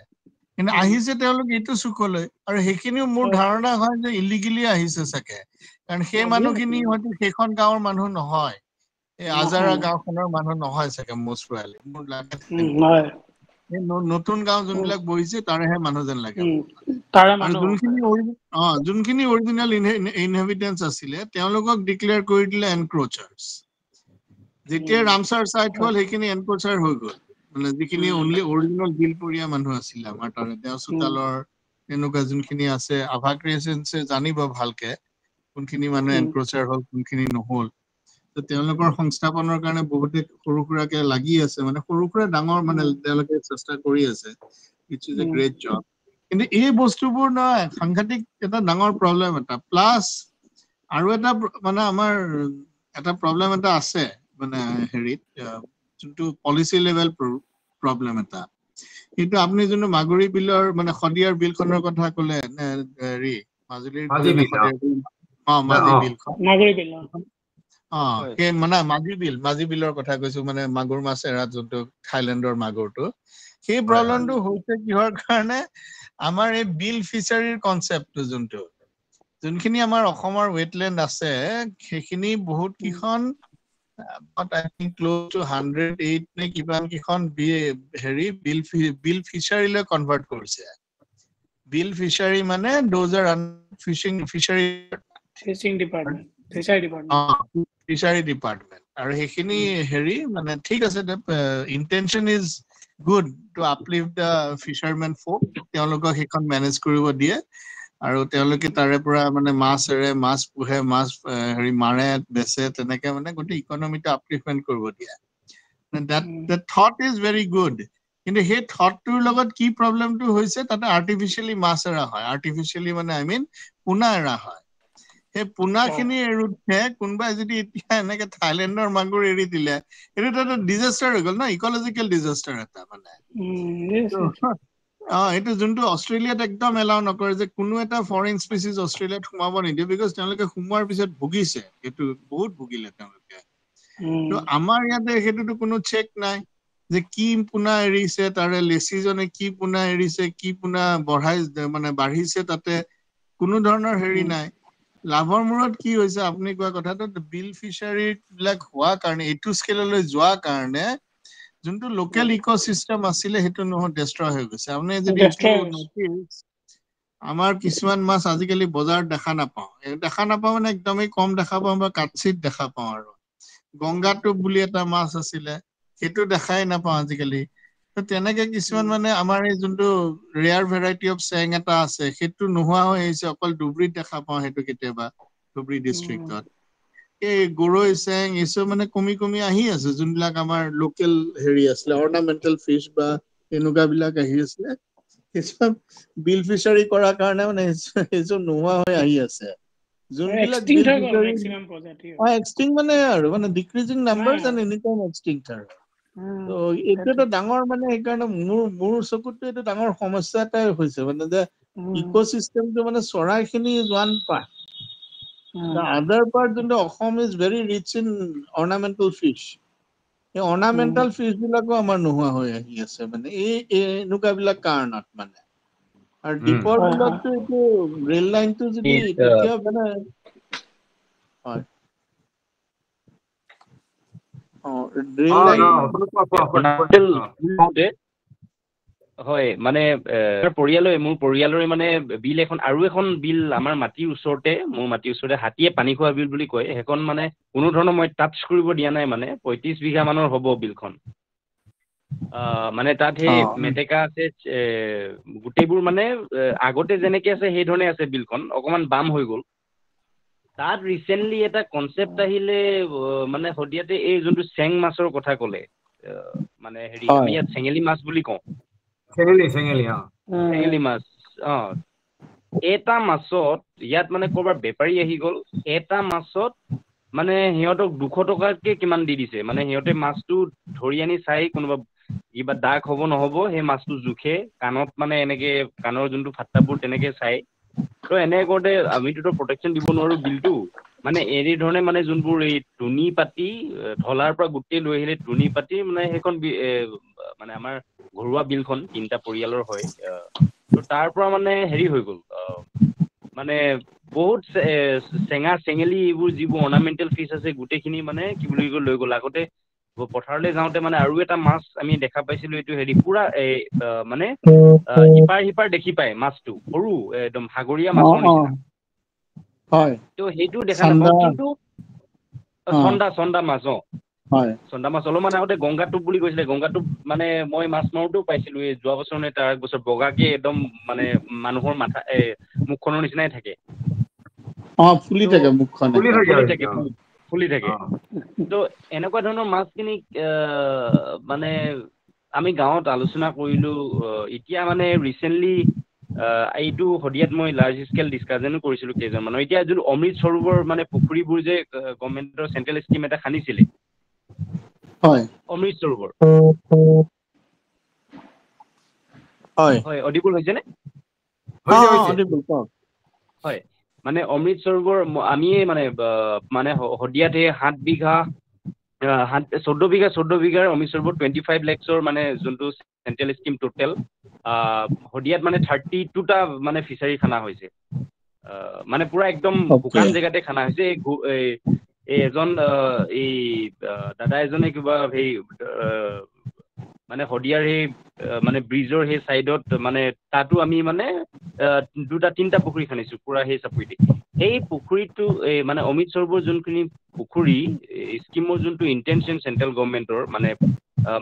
কিন্তু আহিছে তেওঁলোক ইটো চুকলৈ আৰু হেখিনিও মোৰ ধাৰণা হয় যে ইলিগেলি আহিছে সকে কাৰণ সেই মানুহখিনি হয়তো সেইখন গাঁৱৰ মানুহ নহয় এই আজাৰা গাঁওখনৰ মানুহ নহয় চাগে মোষ্ট প্ৰবাবলি মোৰ লাগে নহয় এই নতুন গাঁও যোনবিলাক বহিছে তাৰেহে মানুহ যেন লাগে তাৰে আৰু যোনখিনি অৰিজিনেল ইনহেবিটেন্স আছিলে তেওঁলোকক ডিক্লেয়াৰ কৰি দিলে এনক্ৰোচাৰ্ছ যেতিয়া ৰামচাৰ চাইট হ'ল সেইখিনি এনক্ৰোচাৰ হৈ গ'ল মানে যিখিনি অনলি অৰিজিনেল বিলপৰীয়া মানুহ আছিলে আমাৰ তাৰে দেও চোতালৰ এনেকুৱা যোনখিনি আছে আভা ক্ৰিয়েশ্যনছে জানিব ভালকে কোনখিনি মানুহ এনক্ৰোচাৰ হ'ল কোনখিনি নহ'ল তো তেওঁলোকৰ সংস্থাপনৰ কাৰণে বহুতে সৰু সুৰাকে লাগি আছে মানে সৰু সুৰা ডাঙৰ মানে তেওঁলোকে চেষ্টা কৰি আছে it's is a great job কিন্তু এই বস্তুবোৰ নহয় সাংঘাতিক এটা ডাঙৰ প্ৰব্লেম এটা প্লাছ আৰু এটা মানে আমাৰ এটা প্ৰব্লেম এটা আছে মানে হেৰিত যোনটো পলিচি লেভেল প্ৰব্লেম এটা কিন্তু আপুনি যোনটো মাগুৰী বিলৰ মানে শদিয়াৰ বিলখনৰ কথা ক'লে হেৰি মাজুলীৰ মাজী বিল মাজী বিলখন মাগুৰী বিল সেই মানে মাজী বিলৰ কথা কৈছো মানে মাগুৰ মাছ এৰাত যোনটো থাইলেণ্ডৰ মাগুৰটো সেই প্ৰব্লেমটো হৈছে কিহৰ কাৰণে আমাৰ এই বিল ফিচাৰীৰ কনচেপ্টটো যোনখিনি আমাৰ অসমৰ ৱেটলেণ্ড আছে সেইখিনি বহুত কিখন but I think close to 108 নে কিমান কিখন হেৰি বিল ফিচাৰীলৈ কনভাৰ্ট কৰিছে বিল ফিচাৰী মানে those are ফিচাৰী ডিপাৰ্টমেণ্ট আৰু সেইখিনি হেৰি মানে ঠিক আছে intention is good to uplift the fishermen folk তেওঁলোকক সেইখন মেনেজ কৰিব দিয়ে আৰু তেওঁলোকে তাৰে পৰা মানে মাছ এৰে মাছ পোহে মাছ হেৰি মাৰে বেচে তেনেকে মানে গোটেই ইকনমিটো আপলিফমেন্ট কৰিব দিয়ে that thought is very good কিন্তু সেই থটটোৰ লগত কি প্ৰব্লেমটো হৈছে তাতে আৰ্টিফিচিয়ালি মাছ এৰা হয় আৰ্টিফিচিয়ালি মানে আই মিন পোনা এৰা হয় সেই পোনাখিনি এৰুতে কোনোবাই যদি এতিয়া এনেকে থাইলেণ্ডৰ মাগুৰ এৰি দিলে এইটো এটা ডিজাষ্টাৰ হৈ গ'ল না ইকলজিকেল ডিজাষ্টাৰ এটা মানে এইটো যোনটো অষ্ট্ৰেলিয়াত একদম এলাউ নকৰে যে কোনো এটা ফৰেইন স্পেচিছ অষ্ট্ৰেলিয়াত সোমাব নিদিয়ে বিকজ তেওঁলোকে সোমোৱাৰ পিছত ভুগিছে সেইটো বহুত ভুগিলে তেওঁলোকে তো আমাৰ ইয়াতে সেইটোতো কোনো চেক নাই যে কি পোনা এৰিছে তাৰে লেচিজনে কি পোনা এৰিছে কি পোনা বাঢ়িছে তাতে কোনো ধৰণৰ হেৰি নাই লাভৰ মূৰত কি হৈছে আপুনি কোৱা কথাটো বিল ফিচাৰী বিলাক হোৱা কাৰণে এইটো স্কেললৈ যোৱা কাৰণে যোনটো লোকেল ইকোসিস্টেম আছিলে সেইটো নহয় ডেষ্ট্ৰয় হৈ গৈছে আপুনি যদি আমাৰ কিছুমান মাছ আজিকালি বজাৰত দেখা নাপাওঁ মানে একদমেই কম দেখা পাওঁ বা কাটচিত দেখা পাওঁ আৰু গংগাটোপ বুলি এটা মাছ আছিলে সেইটো দেখাই নাপাওঁ আজিকালি তো তেনেকে কিছুমান মানে আমাৰ এই যোনটো ৰেয়াৰ ভেৰাইটি অফ চেং এটা আছে সেইটো নোহোৱা হৈ আহিছে অকল ডুবৰিত দেখা পাওঁ সেইটো কেতিয়াবা ধুবৰী ডিষ্ট্ৰিক্টত এই গৰৈ চেং এইসব মানে কমি আহি আছে যোনবিলাক আমাৰ লোকেল হেৰি আছিলে অৰ্নামেন্টেল ফিছ বা এনেকুৱা বিলাক আহি আছিলে কিছুমান বিল ফিচাৰী কৰাৰ কাৰণে মানে এইসব নোহোৱা হৈ আহি আছে যোনবিলাক বিল ফিচাৰী এক্সটিংক্ট মানে আৰু মানে decreasing numbers and any time extinct আৰু তো এইটো এটা ডাঙৰ মানে সেইকাৰণে মোৰ চকুতটো এইটো ডাঙৰ সমস্যা এটাই হৈছে মানে যে ইকোসিস্টেমটো মানে চৰাইখিনি one part the other part যোনটো Assam is very rich in ornamental fish এই ornamental fish বিলাকো আমাৰ নোহোৱা হৈ আহি আছে মানে এই এনেকুৱা বিলাক কাৰণত মানে আৰু দ্বীপৰ বিলাকতো এইটো ৰেল লাইনটো যদি তেতিয়া মানে হয় ৰেল লাইন হয় মানে মোৰ পৰিয়ালৰে মানে বিল আৰু এখন বিল আমাৰ মাটিৰ ওচৰতে হাতীয়ে পানী খোৱা বিল বুলি কয় সেইখন মানে কোনো ধৰণৰ মই টাচ কৰিব দিয়া নাই মানে 35 বিঘা মানৰ হ'ব বিলখন মানে তাত সেই মেটেকা আছে গোটেইবোৰ মানে আগতে যেনেকে আছে সেই ধৰণে আছে বিলখন অকমান বাম হৈ গ'ল তাত ৰিচেণ্টলি এটা কনচেপ্ট আহিলে মানে শদিয়াতে এই যোনটো চেং মাছৰ কথা ক'লে মানে হেৰি আমি ইয়াত চেঙেলী মাছ বুলি কওঁ চেঙেলী মাছ এটা মাছত ইয়াত মানে ক'ৰবাৰ বেপাৰী আহি গ'ল এটা মাছত মানে সিহঁতক 200 টকাতকে কিমান দি দিছে মানে সিহঁতে মাছটো ধৰি আনি চাই কোনোবা কিবা দাগ হ'ব নহ'ব সেই মাছটো জোখে কাণত মানে এনেকে কাণৰ যোনটো ফাটাবোৰ তেনেকে চাই তো এনে কৰোঁতে আমিতো প্ৰটেকশ্যন দিব নোৱাৰোঁ বিলটো মানে এনে ধৰণে মানে যোনবোৰ এই টুনি পাতি ঢলাৰ পৰা গোটেই লৈ আহিলে টুনি পাতি মানে সেইখন মানে আমাৰ ঘৰুৱা বিলখন 3টা পৰিয়ালৰ হয় তো তাৰ পৰা মানে হেৰি হৈ গ'ল মানে বহুত চেঙা চেঙেলি এইবোৰ যিবোৰ অৰ্নামেণ্টেল ফিছ আছে গোটেইখিনি মানে কি বুলি কয় লৈ গ'ল। আগতে পথাৰলৈ যাওঁতে মানে আৰু এটা মাছ আমি দেখা পাইছিলো, এইটো হেৰি পুৰা মানে ইপাৰ সিপাৰ দেখি পায় মাছটো, সৰু একদম সাগৰীয়া মাছৰ নিচিনা। হয় তো সেইটো দেখা চান্দা নাপাওঁ, কিন্তু চন্দা মাছ হয় চন্দা মাছ অলপমান আগতে গংগাটোপ বুলি কৈছিলে। গংগাটোপ মানে মই মাছ মাৰোতেও পাইছিলো, এই যোৱা বছৰ নে তাৰ এক বছৰ, বগাকে একদম মানে মানুহৰ মাথা মুখখনৰ নিচিনাই থাকে। ফুলি তো থাকে মুখখন ফুলি একদম। থাকে ফুলি থাকে। তো এনেকুৱা ধৰণৰ মাছখিনিক মানে আমি গাঁৱত আলোচনা কৰিলো। এতিয়া মানে ৰিচেণ্টলি এইটো শদিয়াত মই লাৰ্জ স্কেল ডিছকাশ্যনো কৰিছিলো কেইজনমানৰ। এতিয়া যোনটো অমৃত সৰোবৰ মানে পুখুৰীবোৰ যে গভৰ্ণমেণ্টৰ চেণ্ট্ৰেল স্কিম এটা খান্দিছিলে, হয় অমৃত সৰোবৰ, হয় হয় অডিবল হৈছেনে? হয়, মানে অমৃত সৰোবৰ আমিয়ে মানে শদিয়াতে 7 বিঘা 14 বিঘাৰ অমৃত সৰোবৰ 25 lakhsৰ মানে যোনটো চেণ্ট্ৰেল স্কিম টোটেল, শদিয়াত মানে 32টা মানে ফিচাৰী খানা হৈছে। মানে পুৰা একদম অকে শুকান জেগাতে খানা হৈছে। এই এজন এই দাদা এজনে কিবা সেই মানে শদিয়াৰ সেই মানে ব্ৰিজৰ সেই চাইডত মানে তাতো আমি মানে 2-3টা পুখুৰী খান্দিছো পুৰা সেই চাপৰিতে। সেই পুখুৰীটো মানে অমৃত সৰোবৰ যোনখিনি পুখুৰী স্কিমৰ যোনটো ইণ্টেনশ্যন চেণ্ট্ৰেল গভৰ্ণমেণ্টৰ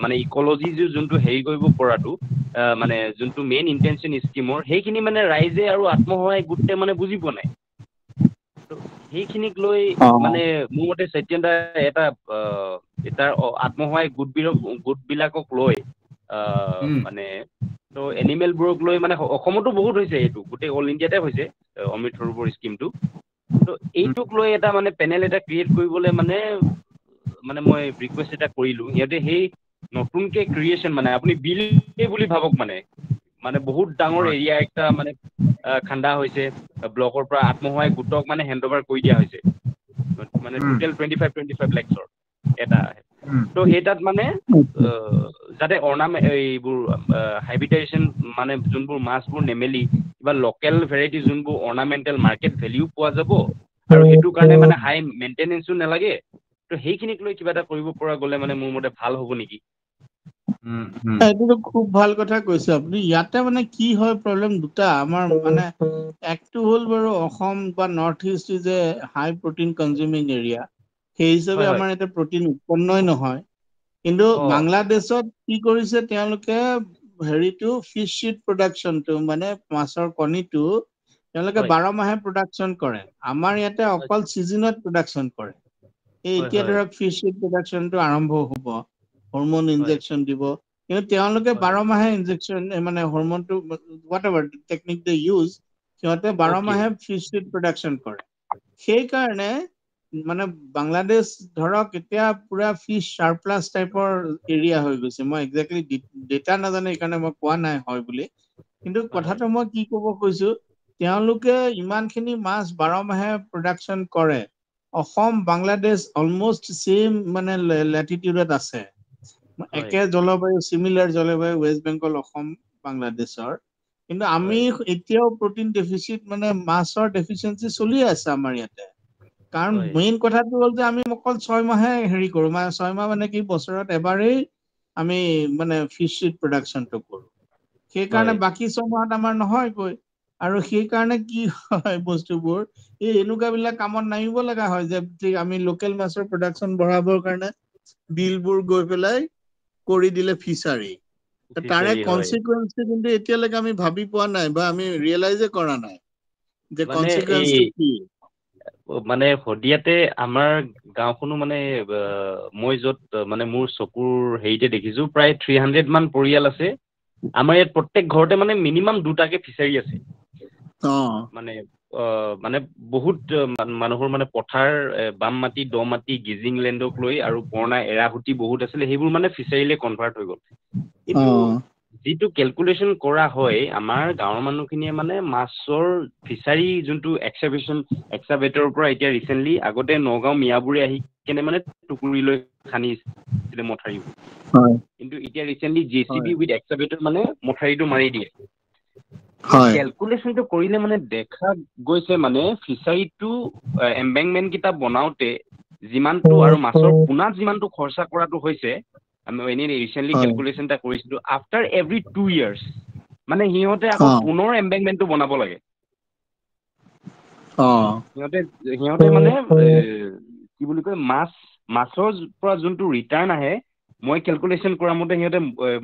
মানে ইকলজি যোনটো হেৰি কৰিব পৰাটো, মানে যোনটো মেইন ইণ্টেনশ্যন স্কিমৰ, সেইখিনি মানে ৰাইজে আৰু আত্মসহায়ক গোটে মানে বুজি পোৱা নাই। সেইখিনিক লৈ মানে মোৰ মতে সত্যেন্দ্ৰ এটা তাৰ আত্মসহায়ক গোটবিলাকক লৈ মানে তো এনিমেলবোৰক লৈ মানে অসমতো বহুত হৈছে, এইটো গোটেই অল ইণ্ডিয়াতে হৈছে অমৃত সৰোবৰ স্কিমটো। তো এইটোক লৈ এটা মানে পেনেল এটা ক্ৰিয়েট কৰিবলৈ মানে মই ৰিকুৱেষ্ট এটা কৰিলোঁ। সিহঁতে সেই নতুনকৈ ক্ৰিয়েশ্যন মানে আপুনি বিল বুলি ভাবক, মানে বহুত ডাঙৰ এৰিয়া একটা মানে খান্দা হৈছে। ব্লকৰ পৰা আত্মসহায়ক গোটক মানে হেণ্ড অভাৰ কৰি দিয়া হৈছে, মানে টোটেল 25 lakhsৰ এটা। তো সেই তাত মানে যাতে এইবোৰ হাইব্ৰিডাইজেশ্যন মানে যোনবোৰ মাছবোৰ নেমেলি কিবা লোকেল ভেৰাইটি যোনবোৰ অৰ্নামেণ্টেল মাৰ্কেট ভেলিউ পোৱা যাব, আৰু সেইটো কাৰণে মানে হাই মেইনটেনেঞ্চো নালাগে। তো সেইখিনিক লৈ কিবা এটা কৰিব পৰা গ'লে মানে মোৰ মতে ভাল হ'ব নেকি? এইটোতো খুব ভাল কথা কৈছে আপুনি। ইয়াতে মানে কি হয় প্ৰব্লেম দুটা আমাৰ, মানে একটো হ'ল বাৰু অসম বা north east is a high protein consuming area, সেই হিচাপে হয় হয় আমাৰ ইয়াতে প্ৰটিন উৎপন্নই নহয়। কিন্তু অঁ বাংলাদেশত কি কৰিছে তেওঁলোকে, হেৰিটো ফিছ শ্বীট প্ৰডাকশ্যনটো মানে মাছৰ কণীটো তেওঁলোকে হয় 12 মাহে প্ৰডাকশ্যন কৰে। আমাৰ ইয়াতে অকল চিজনত প্ৰডাকশ্যন কৰে। হয় এতিয়া হয় ধৰক ফিছ শ্বীট প্ৰডাকশ্যনটো আৰম্ভ হ'ব, হৰমন হয় ইনজেকশ্যন দিব, কিন্তু তেওঁলোকে হয় 12 মাহে ইনজেকশ্যন মানে হৰমনটো whatever technique they use, সিহঁতে 12 অ'কে মাহে ফিছ শ্বীট প্ৰডাকশ্যন কৰে। সেইকাৰণে মানে বাংলাদেশ ধৰক এতিয়া পুৰা ফিছ চাৰপ্লাছ টাইপৰ এৰিয়া হৈ গৈছে। মই একজেক্টলি ডেটা নাজানো, সেইকাৰণে মই কোৱা নাই হয় বুলি। কিন্তু হয় হয় কথাটো মই কি ক'ব কৈছো, তেওঁলোকে ইমানখিনি মাছ 12 মাহে প্ৰডাকশ্যন কৰে। অসম বাংলাদেশ অলমষ্ট ছেইম মানে লেটিটিউডত আছে, হয় একে জলবায়ু, চিমিলাৰ জলবায়ু ৱেষ্ট বেংগল, অসম, বাংলাদেশৰ। কিন্তু আমি হয় এতিয়াও প্ৰটিন ডেফিচিট মানে মাছৰ ডেফিচিয়েঞ্চি চলিয়ে আছে আমাৰ ইয়াতে। কাৰণ হয় মেইন কথাটো হ'ল যে আমি অকল 6 মাহে হেৰি কৰো, মানে 6 মাহ মানে কি বছৰত এবাৰেই আমি মানে ফিছ শ্বীট প্ৰডাকশ্যনটো কৰো। সেইকাৰণে হয় বাকী 6 মাহত আমাৰ নহয়গৈ। আৰু সেইকাৰণে কি হয় বস্তুবোৰ এনেকুৱা বিলাক কামত নামিব লগা হয়, যে আমি লোকেল মাছৰ প্ৰডাকশ্যন বঢ়াবৰ কাৰণে বিলবোৰ গৈ পেলাই কৰি দিলে ফিচাৰী। তাৰে ফিচাৰী হয় কনচিকুৱেঞ্চটো কিন্তু এতিয়ালৈকে আমি ভাবি পোৱা নাই বা আমি ৰিয়েলাইজে কৰা নাই যে মানে এই কনচিকুৱেঞ্চটো কি। মানে শদিয়াতে আমাৰ গাঁওখনো মানে মই য'ত মানে মোৰ চকুৰ হেৰিতে দেখিছো প্ৰায় 300 মান পৰিয়াল আছে। আমাৰ ইয়াত প্ৰত্যেক ঘৰতে মানে মিনিমাম 2টাকে ফিচাৰী আছে। মানে মানে বহুত মানুহৰ মানে পথাৰ, বাম মাটি, দ মাটি, গিজিং লেণ্ডক লৈ আৰু পুৰণা এৰাসুতি বহুত আছিলে, সেইবোৰ মানে ফিচাৰীলৈ কনভাৰ্ট হৈ গ'ল। কিন্তু যিটো কেলকুলেশ্যন কৰা হয়, আমাৰ গাঁৱৰ মানুহখিনিয়ে মানে মাছৰ ফিচাৰী যোনটো এক্সাভেটৰৰ পৰা এতিয়া ৰিচেণ্টলি, আগতে নগাঁও মিয়াবোৰে আহি কেনে মানে টুকুৰি লৈ খান্দিছিলে মথাৰিবোৰ। কিন্তু এতিয়া ৰিচেণ্টলি JCB উইথ এক্সাভেটৰ মানে মথাৰিটো মাৰি দিয়ে। হয় কেলকুলেশ্যনটো কৰিলে মানে দেখা গৈছে মানে ফিচাৰীটো এম্বেংকমেণ্ট কেইটা বনাওঁতে যিমানটো আৰু মাছৰ পোনাত যিমানটো খৰচা কৰাটো হৈছে আমি এনেই ৰিচেণ্টলি হয় কেলকুলেশ্যন এটা কৰিছিলোঁ আফটাৰ এভৰি 2 years মানে সিহঁতে আকৌ অ পুনৰ এম্বেংকমেণ্টটো বনাব লাগে অ সিহঁতে মানে কি বুলি কয় মাছৰ পৰা যোনটো ৰিটাৰ্ণ আহে মই কেলকুলেশ্যন কৰা মতে সিহঁতে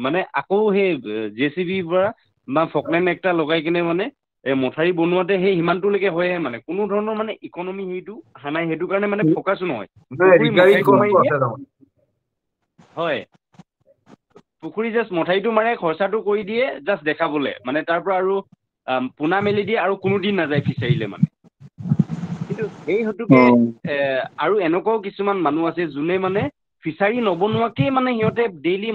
মানে আকৌ সেই JCB পৰা বা ফকলেণ্ড একটা লগাই কিনে মানে মথাৰি বনোৱাতে সেই সিমানটোলৈকে হয়হে মানে কোনো ধৰণৰ মানে ইকনমি সেইটো অহা নাই সেইটো কাৰণে মানে ফ'কাছো নহয় পুখুৰী ৰিকাৰিং মথাৰিটো মাৰি কষ্টটো দিয়ে আছে তাৰমানে হয় পুখুৰী জাষ্ট মথাৰিটো মাৰে খৰচাটো কৰি দিয়ে জাষ্ট দেখাবলৈ মানে তাৰ পৰা আৰু পোনা মেলি দিয়ে আৰু কোনো দিন নাযায় ফিচাৰীলে মানে কিন্তু সেই হেতুকে আৰু এনেকুৱাও কিছুমান মানুহ আছে যোনে মানে ফিচাৰী নবনোৱাকেই মানে সিহঁতে ডেইলি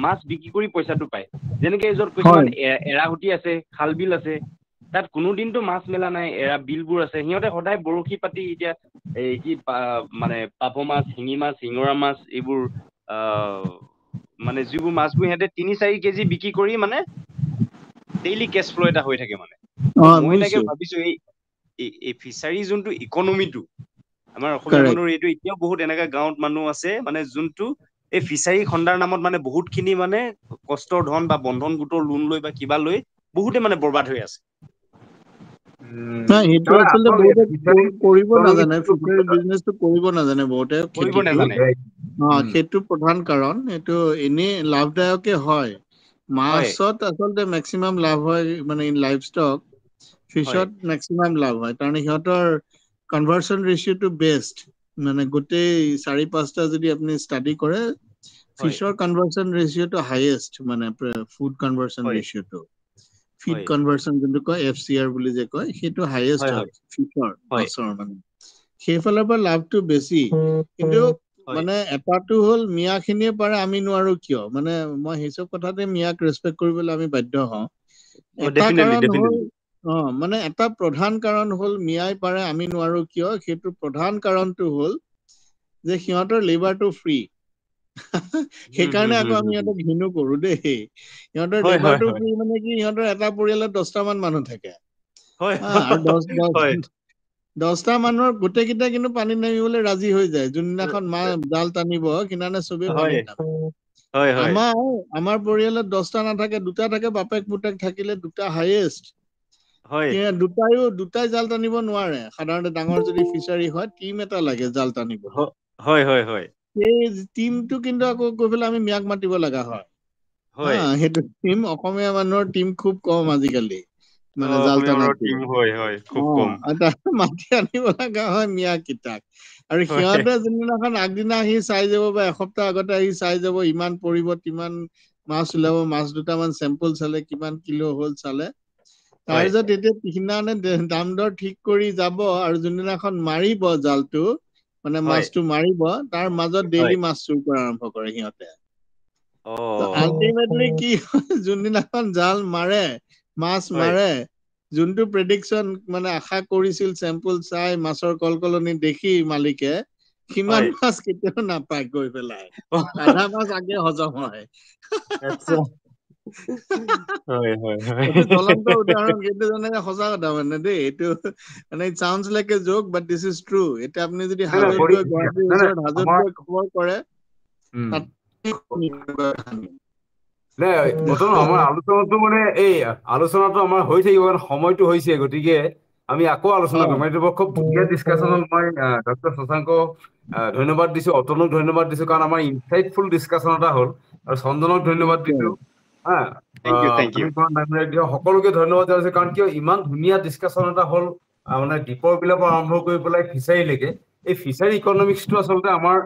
মাছ বিক্ৰী কৰি পইচাটো পায় যেনেকে য'ত কিছুমান হয় এৰাহুটি আছে খাল বিল আছে তাত কোনোদিনটো মাছ মেলা নাই বিলবোৰ আছে সিহঁতে সদায় বৰশী পাতি এতিয়া এই কি মানে পাভ মাছ শিঙি মাছ শিঙৰা মাছ এইবোৰ মানে যিবোৰ মাছবোৰ সিহঁতে 3-4 কেজি বিক্ৰী কৰি মানে ডেইলি কেছ ফ্ল' এটা হৈ থাকে মানে অ ত' মই তাকে বুজিছো ভাবিছো এই ফিচাৰী যোনটো ইকনমিটো আমাৰ অসমীয়া কাৰেক্ট মানুহৰ এইটো এতিয়াও বহুত এনেকা গাঁৱত মানুহ আছে মানে যোনটো এই ফিচাৰী খন্দাৰ নামত মানে বহুতখিনি মানে কষ্টৰ ধন বা বন্ধন গোটৰ লোন লৈ বা কিবা লৈ বহুতে মানে বৰবাদ হৈ আছে নাই সেইটো তাৰমানে আচলতে আচল বহুতে ফিচাৰী কৰিব নাজানে ইকনমিক্সটো ফিচাৰী বিজনেছটো কৰিব নাজানে বহুতে কৰিব খেতিটো নাজানে সেইটো প্ৰধান কাৰণ এইটো এনেই লাভদায়কে হয় হয় মাছত আচলতে মেক্সিমাম লাভ হয় মানে ইন লাইফ ষ্টক হয় ফিছত মেক্সিমাম লাভ হয় কাৰণ সিহঁতৰ কনভাৰ্চন ৰেচিঅ'টো বেষ্ট মানে গোটেই 4-5টা যদি আপুনি ষ্টাডি কৰে হয় ফিছৰ কনভাৰ্চন ৰেচিঅ'টো হাইয়েষ্ট মানে ফুড কনভাৰ্চন হয় ৰেচিঅ'টো ফিড হয় কনভাৰ্চন যোনটো কয় FCR বুলি যে কয় সেইটো হাইয়েষ্ট হয় হয় ফিছৰ হয় মাছৰ মানে সেইফালৰ পৰা লাভটো বেছি কিন্তু হয় মানে এটাটো হ'ল মিয়াখিনিয়ে পাৰে আমি নোৱাৰো কিয় মানে মই সেইচব কথাতে মিয়াক ৰেচপেক্ট কৰিবলৈ আমি বাধ্য হওঁ এটা ডেফিনেটলি কাৰণ হ'ল ডেফিনেটলি মানে এটা প্ৰধান কাৰণ হ'ল মিয়াই পাৰে আমি নোৱাৰো কিয় সেইটো প্ৰধান কাৰণটো হ'ল যে সিহঁতৰ লেবাৰটো ফ্ৰী সেইকাৰণে আকৌ আমি সিহঁতক ঘিণো কৰো দেই সিহঁতৰ হয় হয় লেবাৰটো হয় ফ্ৰী মানে কি সিহঁতৰ এটা পৰিয়ালত 10টা মান মানুহ থাকে হয় আৰু হয় 10টা মানুহৰ গোটেইকেইটা কিন্তু পানীত নামিবলৈ ৰাজি হৈ যায় যোনদিনাখন জাল টানিব সিদিনাখনে চবেই হয় পানীত নামে হয় হয় আমাৰ পৰিয়ালত 10টা নাথাকে 2টা থাকে বাপেক পুতেক থাকিলে 2টা হাইয়েষ্ট হয় দুটাই জাল টানিব নোৱাৰে সাধাৰণতে ডাঙৰ যদি ফিচাৰী হয় টিম এটা লাগে জাল টানিবলৈ হয় হয় হয় সেই টিমটো কিন্তু আকৌ গৈ পেলাই আমি মিয়াক মাতিব লগা হয় হয় সেইটো টিম অসমীয়া মানুহৰ টিম খুব কম আজিকালি মানে জাল অসমীয়া মানুহৰ টানাটো টিম হয় হয় খুব কম মাতি আনিব লগা হয় মিয়াক কেইটাক আৰু হয় সিহঁতে যোনদিনাখন আগদিনা আহি চাই যাব বা এসপ্তাহ আগতে আহি চাই যাব ইমান পৰিব কিমান মাছ ওলাব মাছ 2টামান চেম্পল চালে কিমান কিলো হ'ল চালে হয় তাৰপিছত এতিয়া সিদিনাখনে দাম দৰ ঠিক কৰি যাব আৰু যোনদিনাখন মাৰিব জালটো মানে হয় মাছটো মাৰিব তাৰ মাজত হয় ডেইলি মাছ চুৰ কৰা আৰম্ভ কৰে সিহঁতে অ আল্টিমেটলি কি যোনদিনাখন জাল মাৰে মাছ হয় মাৰে যোনটো প্ৰেডিকচন মানে আশা কৰিছিল চেম্পুল চাই মাছৰ কলকলনি দেখি মালিকে সিমান হয় মাছ কেতিয়াও নাপায় গৈ পেলাই আধা মাছ আগে হজম হয় আচ্ছা হয় হয় হয় এইটো জ্বলন্ত উদাহৰণ কিন্তু যেনেকে সঁচা কথা মানে দেই এইটো মানে it sounds like a joke but this is true এতিয়া আপুনি যদি হাজোত গৈ গুৱাহাটীৰ ওচৰত হাজোত আমাৰ গৈ খবৰ কৰে তাত বৰ্তমান আমাৰ আলোচনাটো মানে এই আলোচনাটো আমাৰ হৈ থাকিব কাৰণ সময়টো হৈছে গতিকে আমি আকৌ আলোচনা কৰিম এইটো খুব ধুনীয়া ডিছকাশ্যন হ'ল মই ডক্টৰ শশাংক ধন্যবাদ দিছো অতনুক ধন্যবাদ দিছো কাৰণ আমাৰ ইনচাইটফুল ডিছকাশ্যন এটা হ'ল আৰু চন্দনক ধন্যবাদ দিছো থেংক ইউ সকলোকে ধন্যবাদ জনাইছো কাৰণ কিয় ইমান ধুনীয়া ডিছকাশ্যন এটা হ'ল মানে দ্বীপৰ বিলাকৰ আৰম্ভ কৰি পেলাই ফিচাৰীলৈকে এই ফিচাৰী ইকনমিক্সটো আচলতে আমাৰ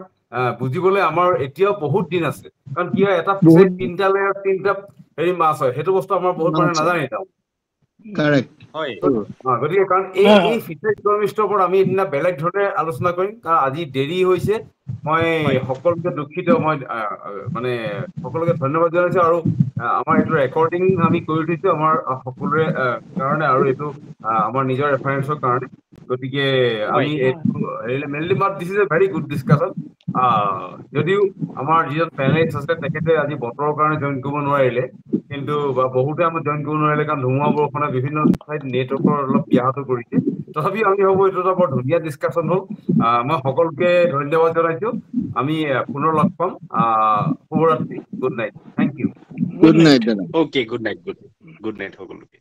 বুজিবলৈ আমাৰ এতিয়াও বহুত দিন আছে কাৰণ কি হয় এটা ফিচাৰী বহুত 3টা লেয়াৰ 3টা হেৰি মাছ হয় সেইটো বস্তু আমাৰ বহুত মানুহে নাজানে এতিয়াও কাৰেক্ট হয় গতিকে কাৰণ এই ফিচাৰী ইকনমিক্সৰ ওপৰত আমি এদিনা বেলেগ ধৰণে আলোচনা কৰিম কাৰণ আজি দেৰি হৈছে মই হয় সকলোকে দুখিত মই মানে সকলোকে ধন্যবাদ জনাইছো আৰু আমাৰ এইটো ৰেকৰ্ডিং আমি কৰি থৈছো আমাৰ সকলোৰে কাৰণে আৰু এইটো আমাৰ নিজৰ ৰেফাৰেন্সৰ কাৰণে গতিকে হয় আমি এইটো mainly but this is a very good discussion যদিও আমাৰ যিজন পেনেলিষ্ট আছে তেখেতে আজি বতৰৰ কাৰণে জইন কৰিব নোৱাৰিলে কিন্তু বহুতে আমাৰ জইন কৰিব নোৱাৰিলে কাৰণ ধুমুহা বৰষুণে বিভিন্ন ঠাইত নেটৱৰ্কৰ অলপ ব্যাহত কৰিছে তথাপিও আমি ভাবো এইটো এটা বৰ ধুনীয়া ডিছকাশ্যন হ'ল মই সকলোকে ধন্যবাদ জনাইছো আমি পুনৰ লগ পাম শুভৰাত্ৰি good night thank you good night দাদা অ'কে গুড নাইট সকলোকে